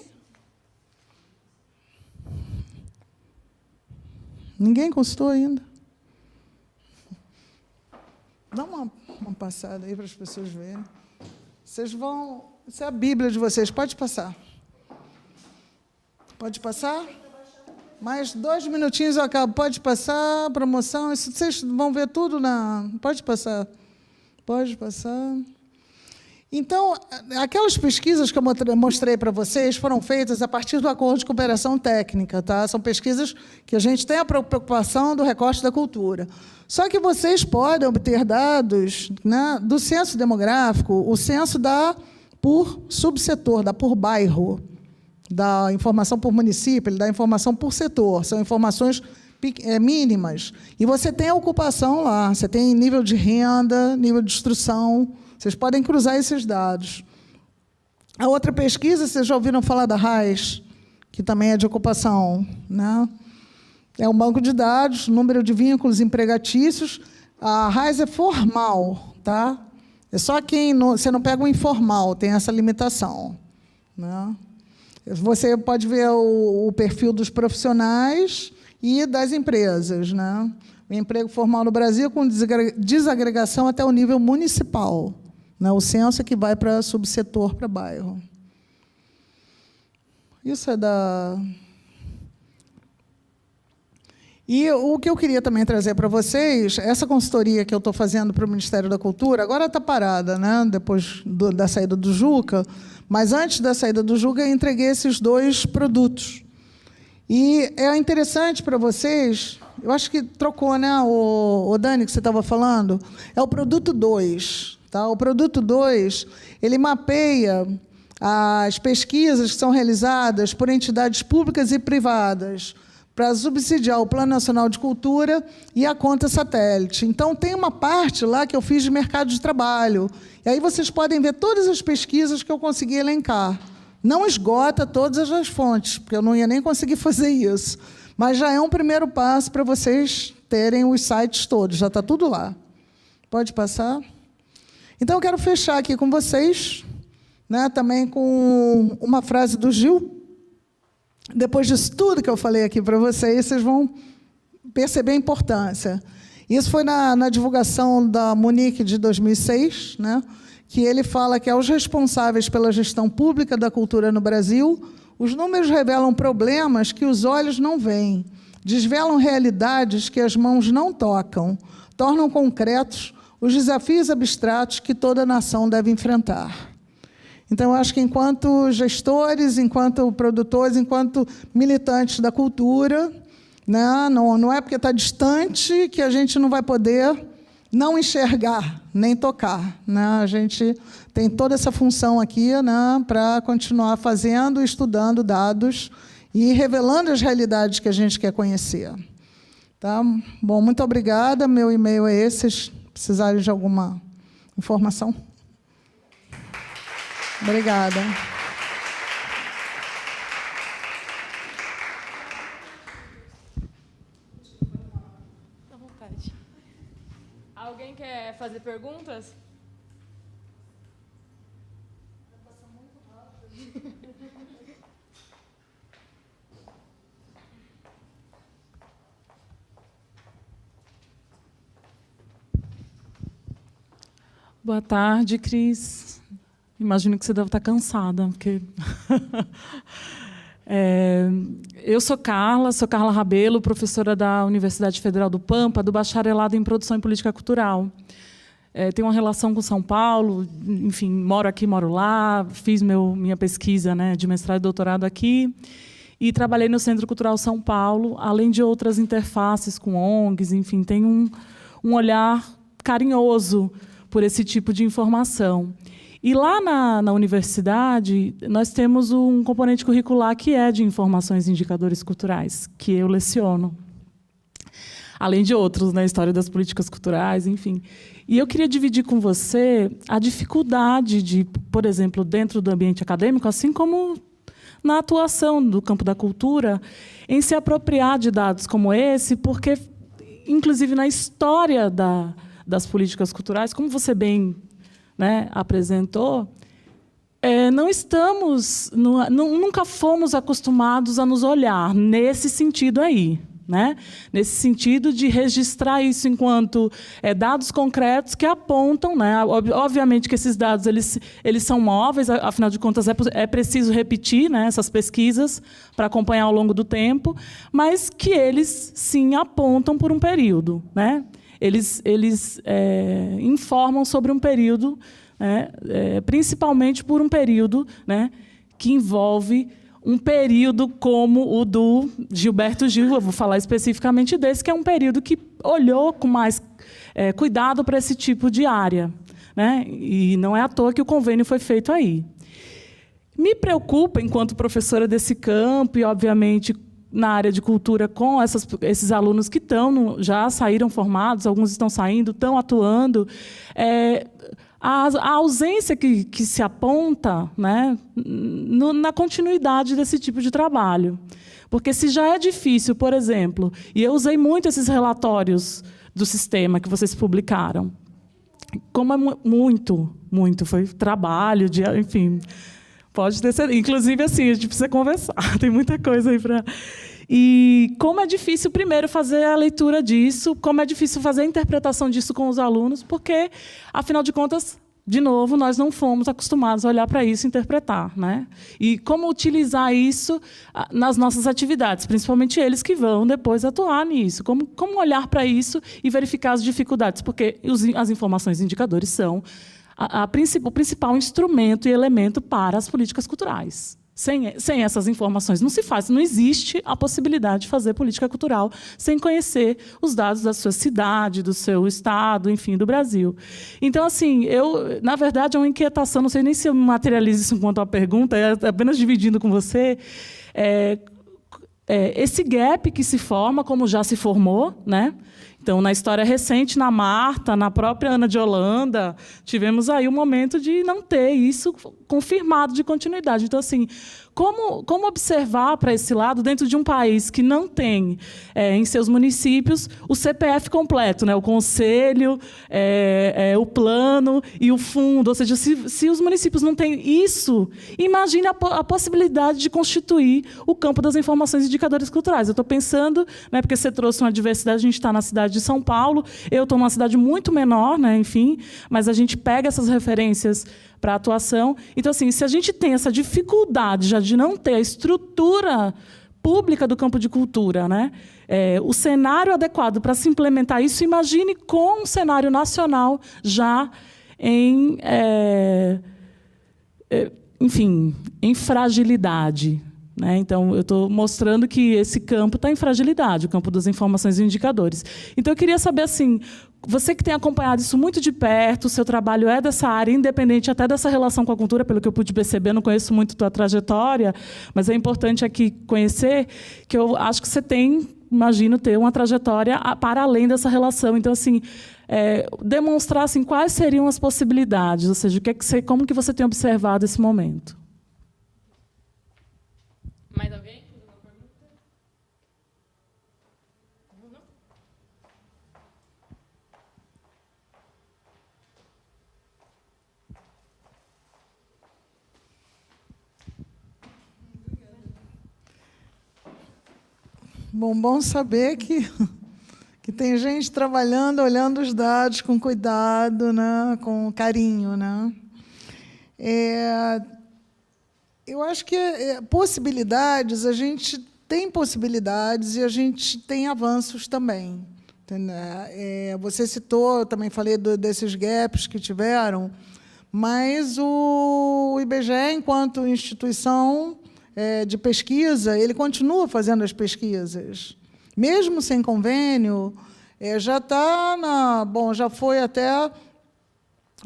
Ninguém consultou ainda? Dá uma passada aí para as pessoas verem. Vocês vão... Isso é a Bíblia de vocês. Pode passar. Pode passar? Mais 2 minutinhos eu acabo. Pode passar, promoção. Isso, vocês vão ver tudo na... Pode passar. Pode passar. Então, aquelas pesquisas que eu mostrei para vocês foram feitas a partir do acordo de cooperação técnica, tá? São pesquisas que a gente tem a preocupação do recorte da cultura. Só que vocês podem obter dados, né, do censo demográfico. O censo dá por subsetor, dá por bairro, dá informação por município, ele dá informação por setor. São informações mínimas. E você tem a ocupação lá, você tem nível de renda, nível de instrução. Vocês podem cruzar esses dados. A outra pesquisa, vocês já ouviram falar da RAIS, que também é de ocupação, né? É um banco de dados, número de vínculos empregatícios. A RAIS é formal, tá? É só quem... Você não pega o informal, tem essa limitação, né? Você pode ver o perfil dos profissionais e das empresas, né? O emprego formal no Brasil com desagregação até o nível municipal. Né? O censo é que vai para subsetor, para bairro. Isso é da... E o que eu queria também trazer para vocês, essa consultoria que eu estou fazendo para o Ministério da Cultura, agora está parada, né? Depois da saída do Juca, mas antes da saída do Juca, eu entreguei esses 2 produtos. E é interessante para vocês, eu acho que trocou, né, o Dani, que você estava falando, é o produto 2. Tá? O produto 2, ele mapeia as pesquisas que são realizadas por entidades públicas e privadas para subsidiar o Plano Nacional de Cultura e a conta satélite. Então, tem uma parte lá que eu fiz de mercado de trabalho. E aí vocês podem ver todas as pesquisas que eu consegui elencar. Não esgota todas as fontes, porque eu não ia nem conseguir fazer isso. Mas já é um primeiro passo para vocês terem os sites todos. Já está tudo lá. Pode passar? Então, eu quero fechar aqui com vocês, né, também com uma frase do Gil. Depois disso tudo que eu falei aqui para vocês, vocês vão perceber a importância. Isso foi na divulgação da Munique de 2006, né, que ele fala que aos responsáveis pela gestão pública da cultura no Brasil, os números revelam problemas que os olhos não veem, desvelam realidades que as mãos não tocam, tornam concretos os desafios abstratos que toda nação deve enfrentar. Então, eu acho que, enquanto gestores, enquanto produtores, enquanto militantes da cultura, né, não é porque está distante que a gente não vai poder não enxergar, nem tocar, né? A gente tem toda essa função aqui, né, para continuar fazendo, estudando dados e revelando as realidades que a gente quer conhecer. Tá? Bom, muito obrigada. Meu e-mail é esse, se precisarem de alguma informação. Obrigada. À vontade. Alguém quer fazer perguntas? Boa tarde, Cris. Imagino que você deve estar cansada, porque eu sou Carla Rabelo, professora da Universidade Federal do Pampa, do bacharelado em Produção e Política Cultural. Tenho uma relação com São Paulo, enfim, moro aqui, moro lá, fiz minha pesquisa, né, de mestrado e doutorado aqui, e trabalhei no Centro Cultural São Paulo, além de outras interfaces com ONGs, enfim, tenho um olhar carinhoso por esse tipo de informação. E lá na universidade, nós temos um componente curricular que é de informações e indicadores culturais, que eu leciono. Além de outros, na história das políticas culturais, enfim. E eu queria dividir com você a dificuldade de, por exemplo, dentro do ambiente acadêmico, assim como na atuação do campo da cultura, em se apropriar de dados como esse, porque, inclusive, na história das políticas culturais, como você bem, né, apresentou, nunca fomos acostumados a nos olhar nesse sentido aí, né? Nesse sentido de registrar isso enquanto dados concretos que apontam, né? Obviamente que esses dados eles são móveis, afinal de contas é preciso repetir, né, essas pesquisas para acompanhar ao longo do tempo, mas que eles sim apontam por um período, né? Eles informam sobre um período, né, principalmente por um período, né, que envolve um período como o do Gilberto Gil, eu vou falar especificamente desse, que é um período que olhou com mais cuidado para esse tipo de área, né? E não é à toa que o convênio foi feito aí. Me preocupa, enquanto professora desse campo, e, obviamente, na área de cultura, com esses alunos que já saíram formados, alguns estão saindo, estão atuando, a ausência que se aponta, né, na continuidade desse tipo de trabalho. Porque se já é difícil, por exemplo, e eu usei muito esses relatórios do sistema que vocês publicaram, como é muito, foi trabalho, enfim... Pode ter sido. Inclusive, assim, a gente precisa conversar. Tem muita coisa aí para... E como é difícil, primeiro, fazer a leitura disso, como é difícil fazer a interpretação disso com os alunos, porque, afinal de contas, de novo, nós não fomos acostumados a olhar para isso e interpretar, né? E como utilizar isso nas nossas atividades, principalmente eles que vão depois atuar nisso. Como olhar para isso e verificar as dificuldades, porque as informações e indicadores são o principal instrumento e elemento para as políticas culturais. Sem essas informações não existe a possibilidade de fazer política cultural sem conhecer os dados da sua cidade, do seu estado, enfim, do Brasil. Então, assim, na verdade, é uma inquietação, não sei nem se eu materializo isso enquanto uma pergunta, apenas dividindo com você, esse gap que se forma, como já se formou, né? Então, na história recente, na Marta, na própria Ana de Holanda, tivemos aí um momento de não ter isso confirmado de continuidade. Então, assim, como observar para esse lado dentro de um país que não tem em seus municípios o CPF completo, né? O conselho, o plano e o fundo. Ou seja, se os municípios não têm isso, imagine a possibilidade de constituir o campo das informações e indicadores culturais. Eu estou pensando, né, porque você trouxe uma diversidade, a gente está na cidade de São Paulo, eu estou numa cidade muito menor, né, enfim, mas a gente pega essas referências para a atuação. Então, assim, se a gente tem essa dificuldade já de não ter a estrutura pública do campo de cultura, né, o cenário adequado para se implementar isso, imagine com um cenário nacional já enfim, em fragilidade, né? Então, eu estou mostrando que esse campo está em fragilidade, o campo das informações e indicadores. Então, eu queria saber, assim, você que tem acompanhado isso muito de perto, o seu trabalho é dessa área, independente até dessa relação com a cultura, pelo que eu pude perceber, não conheço muito a tua trajetória, mas é importante aqui conhecer, que eu acho que você tem, imagino, ter uma trajetória para além dessa relação. Então, assim, demonstrar assim, quais seriam as possibilidades, ou seja, como que você tem observado esse momento. Mais alguém? Bom saber que tem gente trabalhando, olhando os dados com cuidado, né, com carinho, né? Eu acho que possibilidades, a gente tem possibilidades e a gente tem avanços também. Entendeu? Você citou, eu também falei desses gaps que tiveram, mas o IBGE, enquanto instituição de pesquisa, ele continua fazendo as pesquisas. Mesmo sem convênio, já está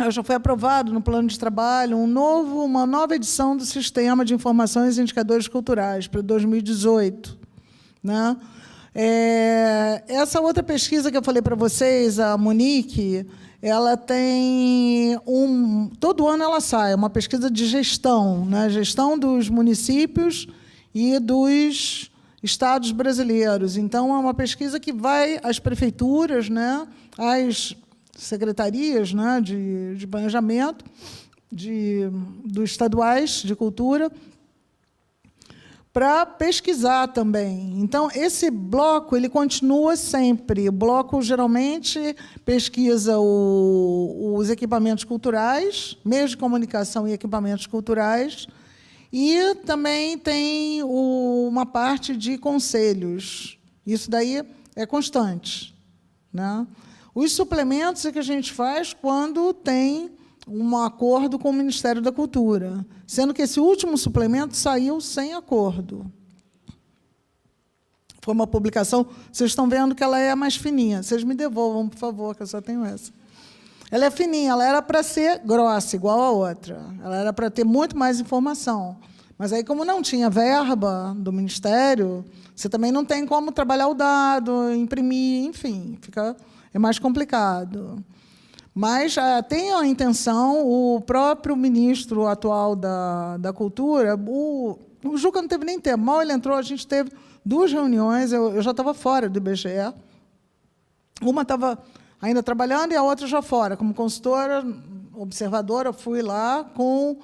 já foi aprovado no plano de trabalho uma nova edição do Sistema de Informações e Indicadores Culturais para 2018. Né? Essa outra pesquisa que eu falei para vocês, a Monique, ela tem todo ano ela sai, uma pesquisa de gestão, né? Gestão dos municípios e dos estados brasileiros. Então, é uma pesquisa que vai às prefeituras, né? Às secretarias, né, de planejamento, dos estaduais de cultura, para pesquisar também. Então, esse bloco ele continua sempre. O bloco, geralmente, pesquisa os equipamentos culturais, meios de comunicação e equipamentos culturais, e também tem uma parte de conselhos. Isso daí é constante. Né? Os suplementos é que a gente faz quando tem um acordo com o Ministério da Cultura, sendo que esse último suplemento saiu sem acordo. Foi uma publicação, vocês estão vendo que ela é mais fininha. Vocês me devolvam, por favor, que eu só tenho essa. Ela é fininha, ela era para ser grossa, igual a outra. Ela era para ter muito mais informação. Mas aí, como não tinha verba do Ministério, você também não tem como trabalhar o dado, imprimir, enfim, é mais complicado. Mas tem a intenção, o próprio ministro atual da Cultura, o Juca não teve nem tempo, mal ele entrou, a gente teve 2 reuniões, eu já estava fora do IBGE, uma estava ainda trabalhando e a outra já fora, como consultora, observadora, eu fui lá com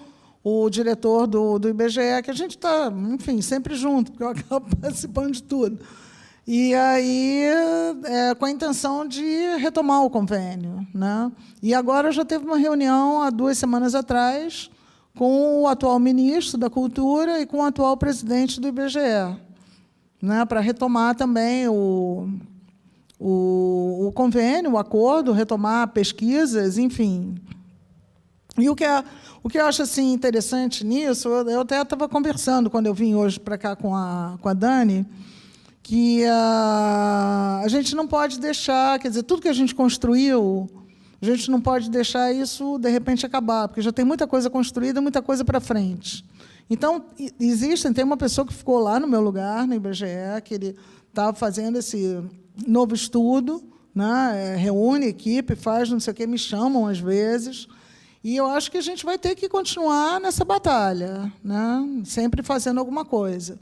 o diretor do IBGE, que a gente está, enfim, sempre junto, porque eu acabo participando de tudo. E aí, com a intenção de retomar o convênio. Né? E agora já teve uma reunião, há 2 semanas atrás, com o atual ministro da Cultura e com o atual presidente do IBGE, né? Para retomar também o convênio, o acordo, retomar pesquisas, enfim. E o que eu acho assim, interessante nisso, eu até estava conversando, quando eu vim hoje para cá com a Dani, que a gente não pode deixar, quer dizer, tudo que a gente construiu, a gente não pode deixar isso, de repente, acabar, porque já tem muita coisa construída, muita coisa para frente. Então, tem uma pessoa que ficou lá no meu lugar, no IBGE, que ele estava fazendo esse novo estudo, né, reúne equipe, faz não sei o quê, me chamam às vezes, e eu acho que a gente vai ter que continuar nessa batalha, né, sempre fazendo alguma coisa.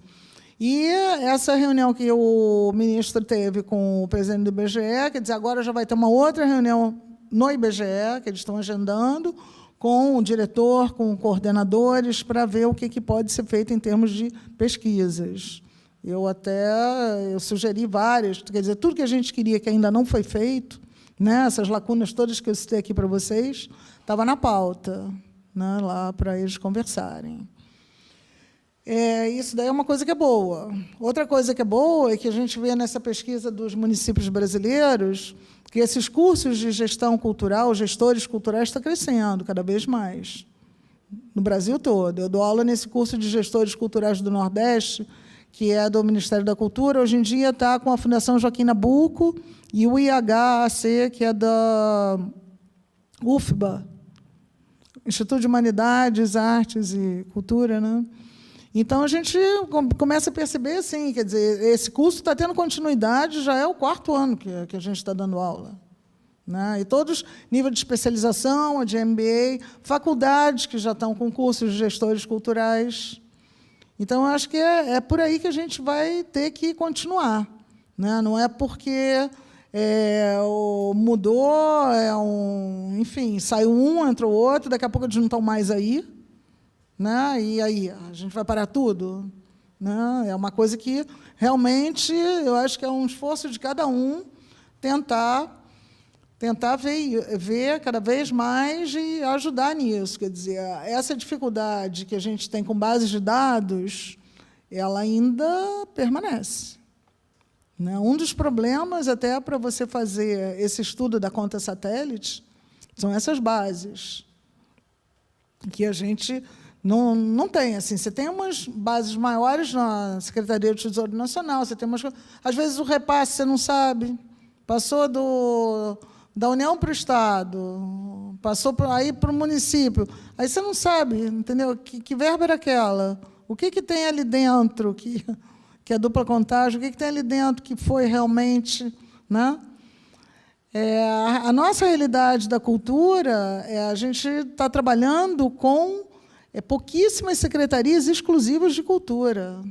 E essa reunião que o ministro teve com o presidente do IBGE, quer dizer, agora já vai ter uma outra reunião no IBGE, que eles estão agendando, com o diretor, com coordenadores, para ver o que pode ser feito em termos de pesquisas. Eu sugeri várias, quer dizer, tudo que a gente queria que ainda não foi feito, né, essas lacunas todas que eu citei aqui para vocês, estava na pauta, né, lá para eles conversarem. Isso daí é uma coisa que é boa. Outra coisa que é boa é que a gente vê nessa pesquisa dos municípios brasileiros que esses cursos de gestão cultural, gestores culturais, estão crescendo cada vez mais. no Brasil todo. Eu dou aula nesse curso de Gestores Culturais do Nordeste, que é do Ministério da Cultura. Hoje em dia está com a Fundação Joaquim Nabuco e o IHAC, que é da UFBA, Instituto de Humanidades, Artes e Cultura, né? Então, a gente começa a perceber, assim, quer dizer, esse curso está tendo continuidade, já é o 4º ano que a gente está dando aula. Né? E todos, nível de especialização, de MBA, faculdades que já estão com cursos de gestores culturais. Então, eu acho que é por aí que a gente vai ter que continuar. Né? Não é porque mudou, enfim, saiu um, entrou outro, daqui a pouco eles não estão mais aí. Né? E aí, a gente vai parar tudo? Né? É uma coisa que, realmente, eu acho que é um esforço de cada um tentar ver cada vez mais e ajudar nisso. Quer dizer, essa dificuldade que a gente tem com bases de dados, ela ainda permanece. Né? Um dos problemas, até para você fazer esse estudo da conta satélite, são essas bases, que a gente não tem. Assim, você tem umas bases maiores na Secretaria do Tesouro Nacional, você tem umas, às vezes o repasse você não sabe, passou da União para o Estado, passou aí para o município, aí você não sabe, entendeu? Que verba era aquela? O que tem ali dentro que é dupla contagem? O que tem ali dentro que foi realmente... Né? A nossa realidade da cultura, a gente está trabalhando com pouquíssimas secretarias exclusivas de cultura.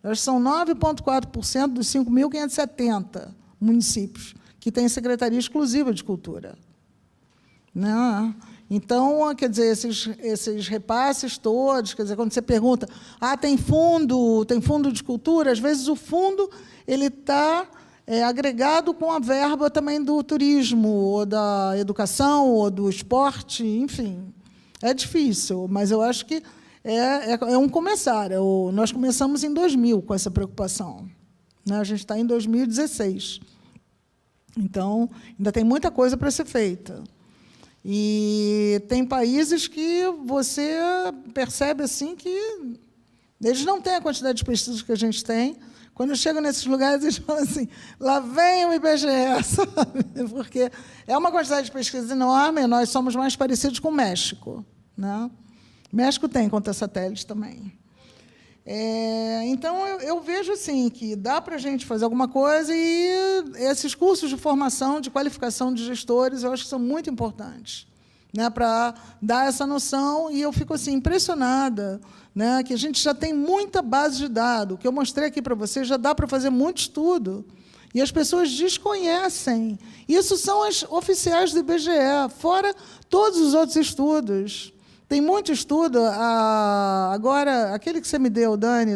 Elas são 9,4% dos 5.570 municípios que têm secretaria exclusiva de cultura. Né? Então, quer dizer, esses repasses todos, quer dizer, quando você pergunta, tem fundo de cultura, às vezes o fundo ele está agregado com a verba também do turismo, ou da educação, ou do esporte, enfim. É difícil, mas eu acho que é um começar. Nós começamos em 2000 com essa preocupação. Né? A gente está em 2016. Então, ainda tem muita coisa para ser feita. E tem países que você percebe assim que eles não têm a quantidade de pesquisas que a gente tem. Quando eu chego nesses lugares, eles falam assim, lá vem o IBGE, sabe? Porque é uma quantidade de pesquisa enorme, e nós somos mais parecidos com o México. Né? O México tem conta satélite também. Então, eu vejo assim, que dá para a gente fazer alguma coisa, e esses cursos de formação, de qualificação de gestores, eu acho que são muito importantes, né, para dar essa noção, e eu fico assim, impressionada, né, que a gente já tem muita base de dados. O que eu mostrei aqui para vocês, já dá para fazer muito estudo, e as pessoas desconhecem. Isso são as oficiais do IBGE, fora todos os outros estudos. Tem muito estudo, agora, aquele que você me deu, Dani,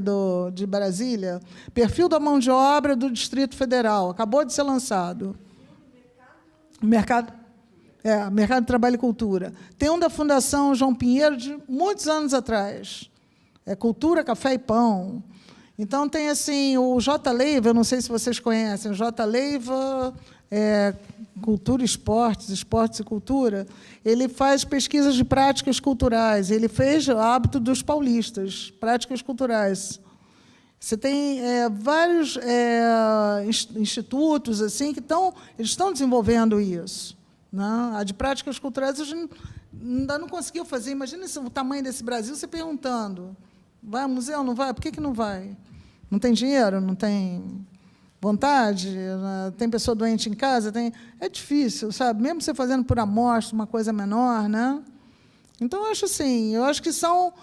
de Brasília, perfil da mão de obra do Distrito Federal, acabou de ser lançado. Mercado de Trabalho e Cultura. Tem um da Fundação João Pinheiro, de muitos anos atrás. Cultura, Café e Pão. Então, tem assim, o J. Leiva, eu não sei se vocês conhecem, o J. Leiva... Cultura e Esportes, Esportes e Cultura, ele faz pesquisas de práticas culturais, ele fez o hábito dos paulistas, práticas culturais. Você tem vários institutos assim, que eles estão desenvolvendo isso. Né? A de práticas culturais a gente ainda não conseguiu fazer. Imagina o tamanho desse Brasil, você perguntando, vai ao museu, não vai? Por que não vai? Não tem dinheiro? Não tem... vontade, tem pessoa doente em casa, é difícil, sabe? Mesmo você fazendo por amostra, uma coisa menor, né? Então, eu acho que são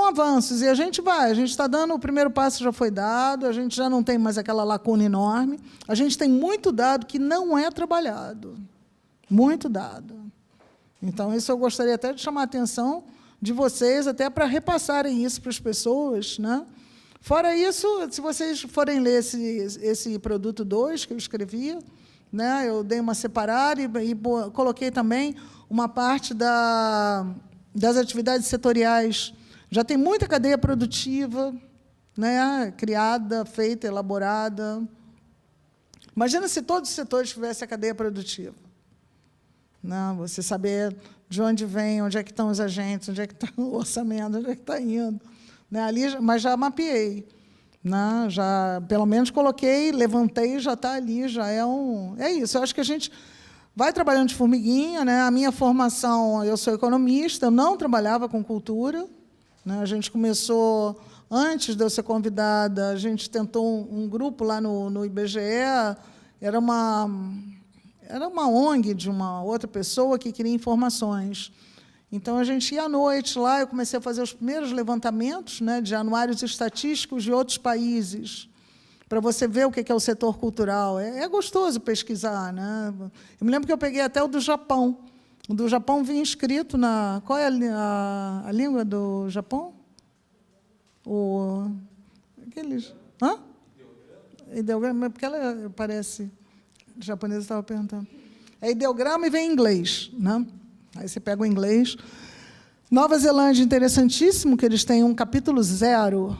avanços, e a gente está dando, o primeiro passo já foi dado, a gente já não tem mais aquela lacuna enorme, a gente tem muito dado que não é trabalhado, muito dado. Então, isso eu gostaria até de chamar a atenção de vocês, até para repassarem isso para as pessoas, né? Fora isso, se vocês forem ler esse produto 2 que eu escrevi, né, eu dei uma separada e coloquei também uma parte das atividades setoriais. Já tem muita cadeia produtiva, né, criada, feita, elaborada. Imagina se todos os setores tivessem a cadeia produtiva. Né, você saber de onde vem, onde é que estão os agentes, onde é que está o orçamento, onde é que está indo. Né? Ali, mas já mapeei. Né? Já, pelo menos, coloquei, levantei, já está ali, já é um... É isso, eu acho que a gente vai trabalhando de formiguinha. Né? A minha formação, eu sou economista, eu não trabalhava com cultura. Né? A gente começou, antes de eu ser convidada, a gente tentou um grupo lá no IBGE, era uma ONG de uma outra pessoa que queria informações. Então, a gente ia à noite lá, eu comecei a fazer os primeiros levantamentos, né, de anuários estatísticos de outros países, para você ver o que é o setor cultural. É gostoso pesquisar. Né? Eu me lembro que eu peguei até o do Japão. O do Japão vinha escrito na... Qual é a língua do Japão? Aqueles... Hã? Ideograma, porque ela parece... O japonês estava perguntando. É ideograma e vem em inglês. Né? Aí você pega o inglês. Nova Zelândia, interessantíssimo, que eles têm um capítulo 0,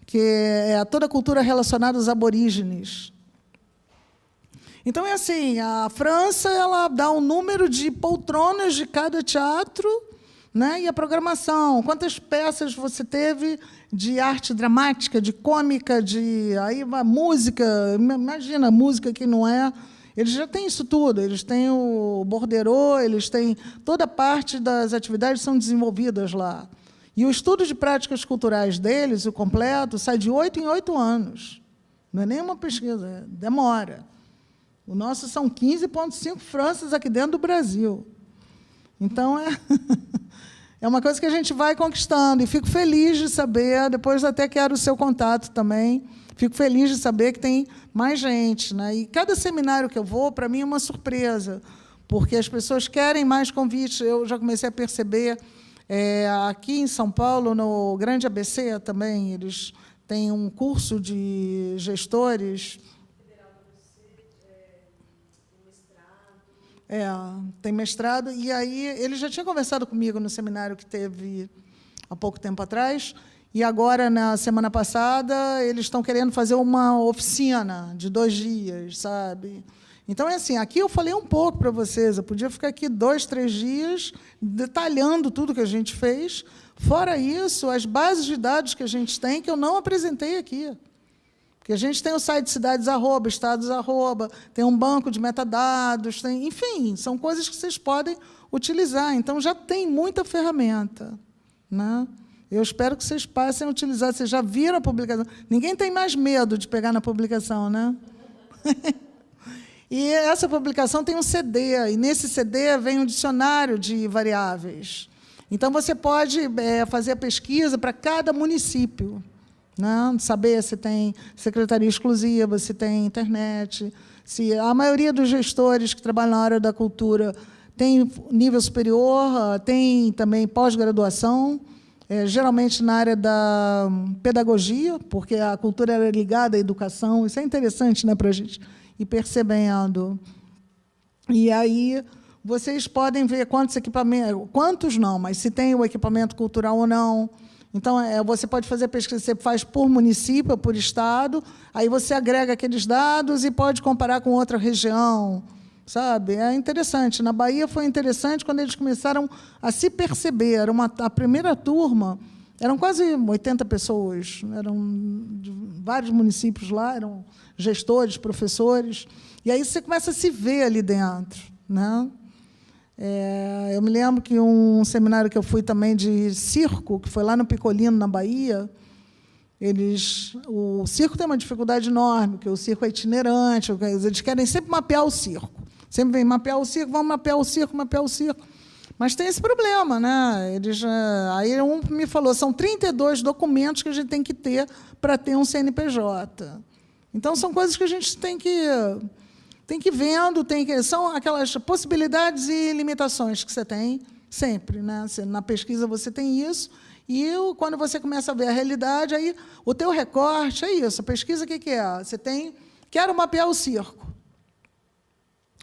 que é toda a cultura relacionada aos aborígenes. Então, é assim, a França ela dá um número de poltronas de cada teatro, né, e a programação. Quantas peças você teve de arte dramática, de cômica, de aí a música, imagina, música que não é... Eles já têm isso tudo, eles têm o borderô, eles têm... Toda parte das atividades são desenvolvidas lá. E o estudo de práticas culturais deles, o completo, sai de 8 em 8 anos. Não é nenhuma pesquisa, demora. O nosso são 15,5 Franças aqui dentro do Brasil. Então, é uma coisa que a gente vai conquistando. E fico feliz de saber, depois até quero o seu contato também, fico feliz de saber que tem mais gente. Né? E cada seminário que eu vou, para mim, é uma surpresa, porque as pessoas querem mais convites. Eu já comecei a perceber, aqui em São Paulo, no Grande ABC também, eles têm um curso de gestores. Tem mestrado, e aí ele já tinha conversado comigo no seminário que teve há pouco tempo atrás, e agora, na semana passada, eles estão querendo fazer uma oficina de 2 dias, sabe? Então, é assim, aqui eu falei um pouco para vocês, eu podia ficar aqui 2, 3 dias detalhando tudo que a gente fez. Fora isso, as bases de dados que a gente tem, que eu não apresentei aqui. Porque a gente tem o site Cidades @ Estados @ tem um banco de metadados, enfim, são coisas que vocês podem utilizar. Então, já tem muita ferramenta. Né? Eu espero que vocês passem a utilizar. Vocês já viram a publicação. Ninguém tem mais medo de pegar na publicação, né? E essa publicação tem um CD, e nesse CD vem um dicionário de variáveis. Então, você pode fazer a pesquisa para cada município. Né? Saber se tem secretaria exclusiva, se tem internet, se a maioria dos gestores que trabalham na área da cultura tem nível superior, tem também pós-graduação, geralmente na área da pedagogia, porque a cultura era ligada à educação. Isso é interessante, né, para a gente ir percebendo. E aí vocês podem ver quantos equipamentos, quantos não, mas se tem o equipamento cultural ou não. Então, você pode fazer pesquisa, você faz por município, por estado, aí você agrega aqueles dados e pode comparar com outra região, sabe? É interessante. Na Bahia foi interessante quando eles começaram a se perceber. A primeira turma, eram quase 80 pessoas, eram de vários municípios lá, eram gestores, professores, e aí você começa a se ver ali dentro. Né? Eu me lembro que um seminário que eu fui também de circo, que foi lá no Picolino, na Bahia, o circo tem uma dificuldade enorme, porque o circo é itinerante, eles querem sempre mapear o circo. Sempre vem mapear o circo, vamos mapear o circo, mapear o circo. Mas tem esse problema, né? Aí um me falou, são 32 documentos que a gente tem que ter para ter um CNPJ. Então, são coisas que a gente tem que ir vendo, são aquelas possibilidades e limitações que você tem sempre. Né? Na pesquisa você tem isso, e quando você começa a ver a realidade, aí o teu recorte é isso. A pesquisa, o que é? Você tem, quero mapear o circo.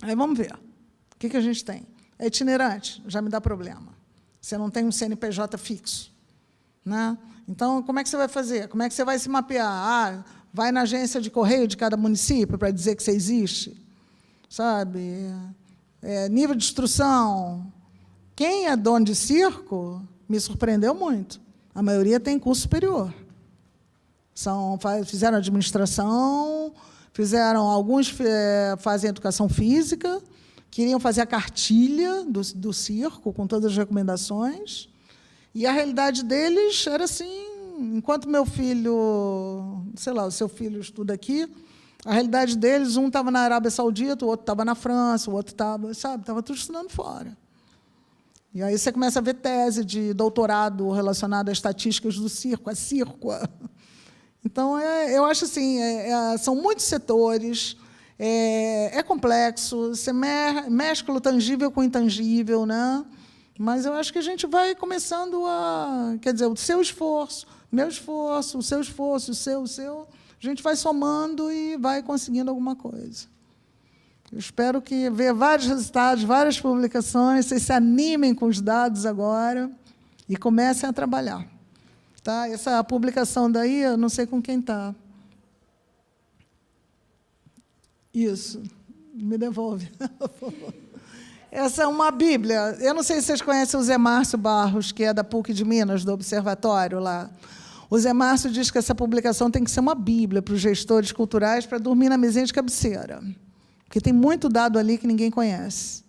Aí vamos ver. O que a gente tem? É itinerante, já me dá problema. Você não tem um CNPJ fixo. Né? Então, como é que você vai fazer? Como é que você vai se mapear? Vai na agência de correio de cada município para dizer que você existe? Sabe? Nível de instrução. Quem é dono de circo me surpreendeu muito. A maioria tem curso superior. Fizeram administração, alguns fazem educação física, queriam fazer a cartilha do circo, com todas as recomendações, e a realidade deles era assim, enquanto meu filho, sei lá, o seu filho estuda aqui, a realidade deles, um estava na Arábia Saudita, o outro estava na França, o outro estava tudo estudando fora. E aí você começa a ver tese de doutorado relacionada a estatísticas do circo, a circo. Então, eu acho assim, são muitos setores, é complexo, você mescla o tangível com o intangível, né? Mas eu acho que a gente vai começando a... Quer dizer, o seu esforço, meu esforço, o seu esforço, o seu, a gente vai somando e vai conseguindo alguma coisa. Eu espero que ver vários resultados, várias publicações, vocês se animem com os dados agora e comecem a trabalhar. Tá? Essa publicação daí, eu não sei com quem está. Isso. Me devolve, por favor. Essa é uma Bíblia. Eu não sei se vocês conhecem o Zé Márcio Barros, que é da PUC de Minas, do Observatório lá. O Zé Márcio diz que essa publicação tem que ser uma Bíblia para os gestores culturais para dormir na mesinha de cabeceira. Porque tem muito dado ali que ninguém conhece.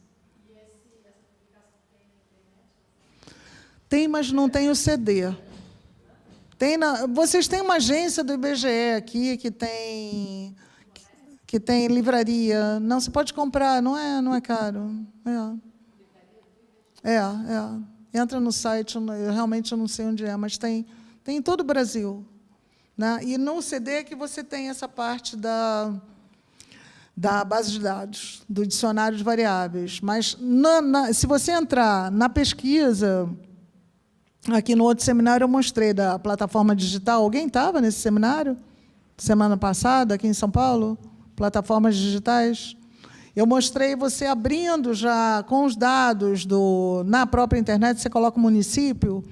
E essa publicação tem na internet? Tem, mas não tem o CD. Vocês têm uma agência do IBGE aqui que tem livraria. Não, você pode comprar, não é caro. Entra no site, eu realmente não sei onde é, mas tem em todo o Brasil. Né? E no CD que você tem essa parte da base de dados, do dicionário de variáveis. Mas, se você entrar na pesquisa, aqui no outro seminário eu mostrei da plataforma digital. Alguém estava nesse seminário? Semana passada, aqui em São Paulo? Plataformas digitais? Eu mostrei você abrindo já com os dados na própria internet, você coloca o município.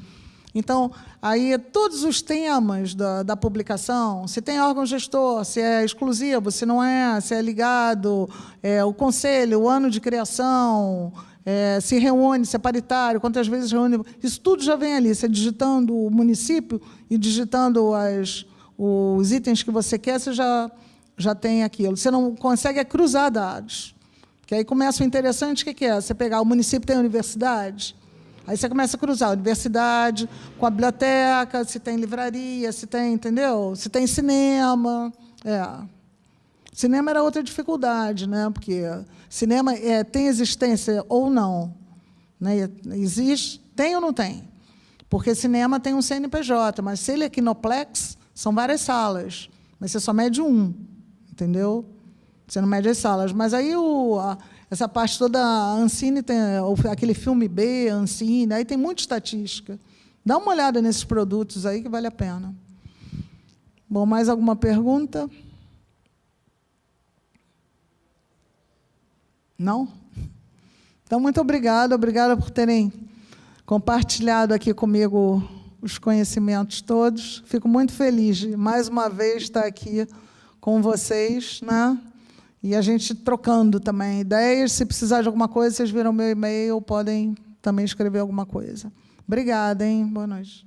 Então, aí todos os temas da publicação, se tem órgão gestor, se é exclusivo, se não é, se é ligado, o conselho, o ano de criação, se reúne, se é paritário, quantas vezes reúne, isso tudo já vem ali, você digitando o município e digitando os itens que você quer, você já tem aquilo. Você não consegue cruzar dados, porque aí começa o interessante, o que é? Você pegar, o município tem universidade, aí você começa a cruzar a universidade com a biblioteca, se tem livraria, se tem, entendeu? Se tem cinema. Cinema era outra dificuldade, né? Porque cinema tem existência ou não. Né? Existe, tem ou não tem? Porque cinema tem um CNPJ, mas se ele é quinoplex, são várias salas, mas você só mede um, entendeu? Você não mede as salas. Mas aí essa parte toda, a Ancine tem aquele filme B, Ancine, aí tem muita estatística. Dá uma olhada nesses produtos aí que vale a pena. Bom, mais alguma pergunta? Não? Então, muito obrigada por terem compartilhado aqui comigo os conhecimentos todos. Fico muito feliz de, mais uma vez, estar aqui com vocês, né? E a gente trocando também ideias. Se precisar de alguma coisa, vocês viram meu e-mail, podem também escrever alguma coisa. Obrigada, hein? Boa noite.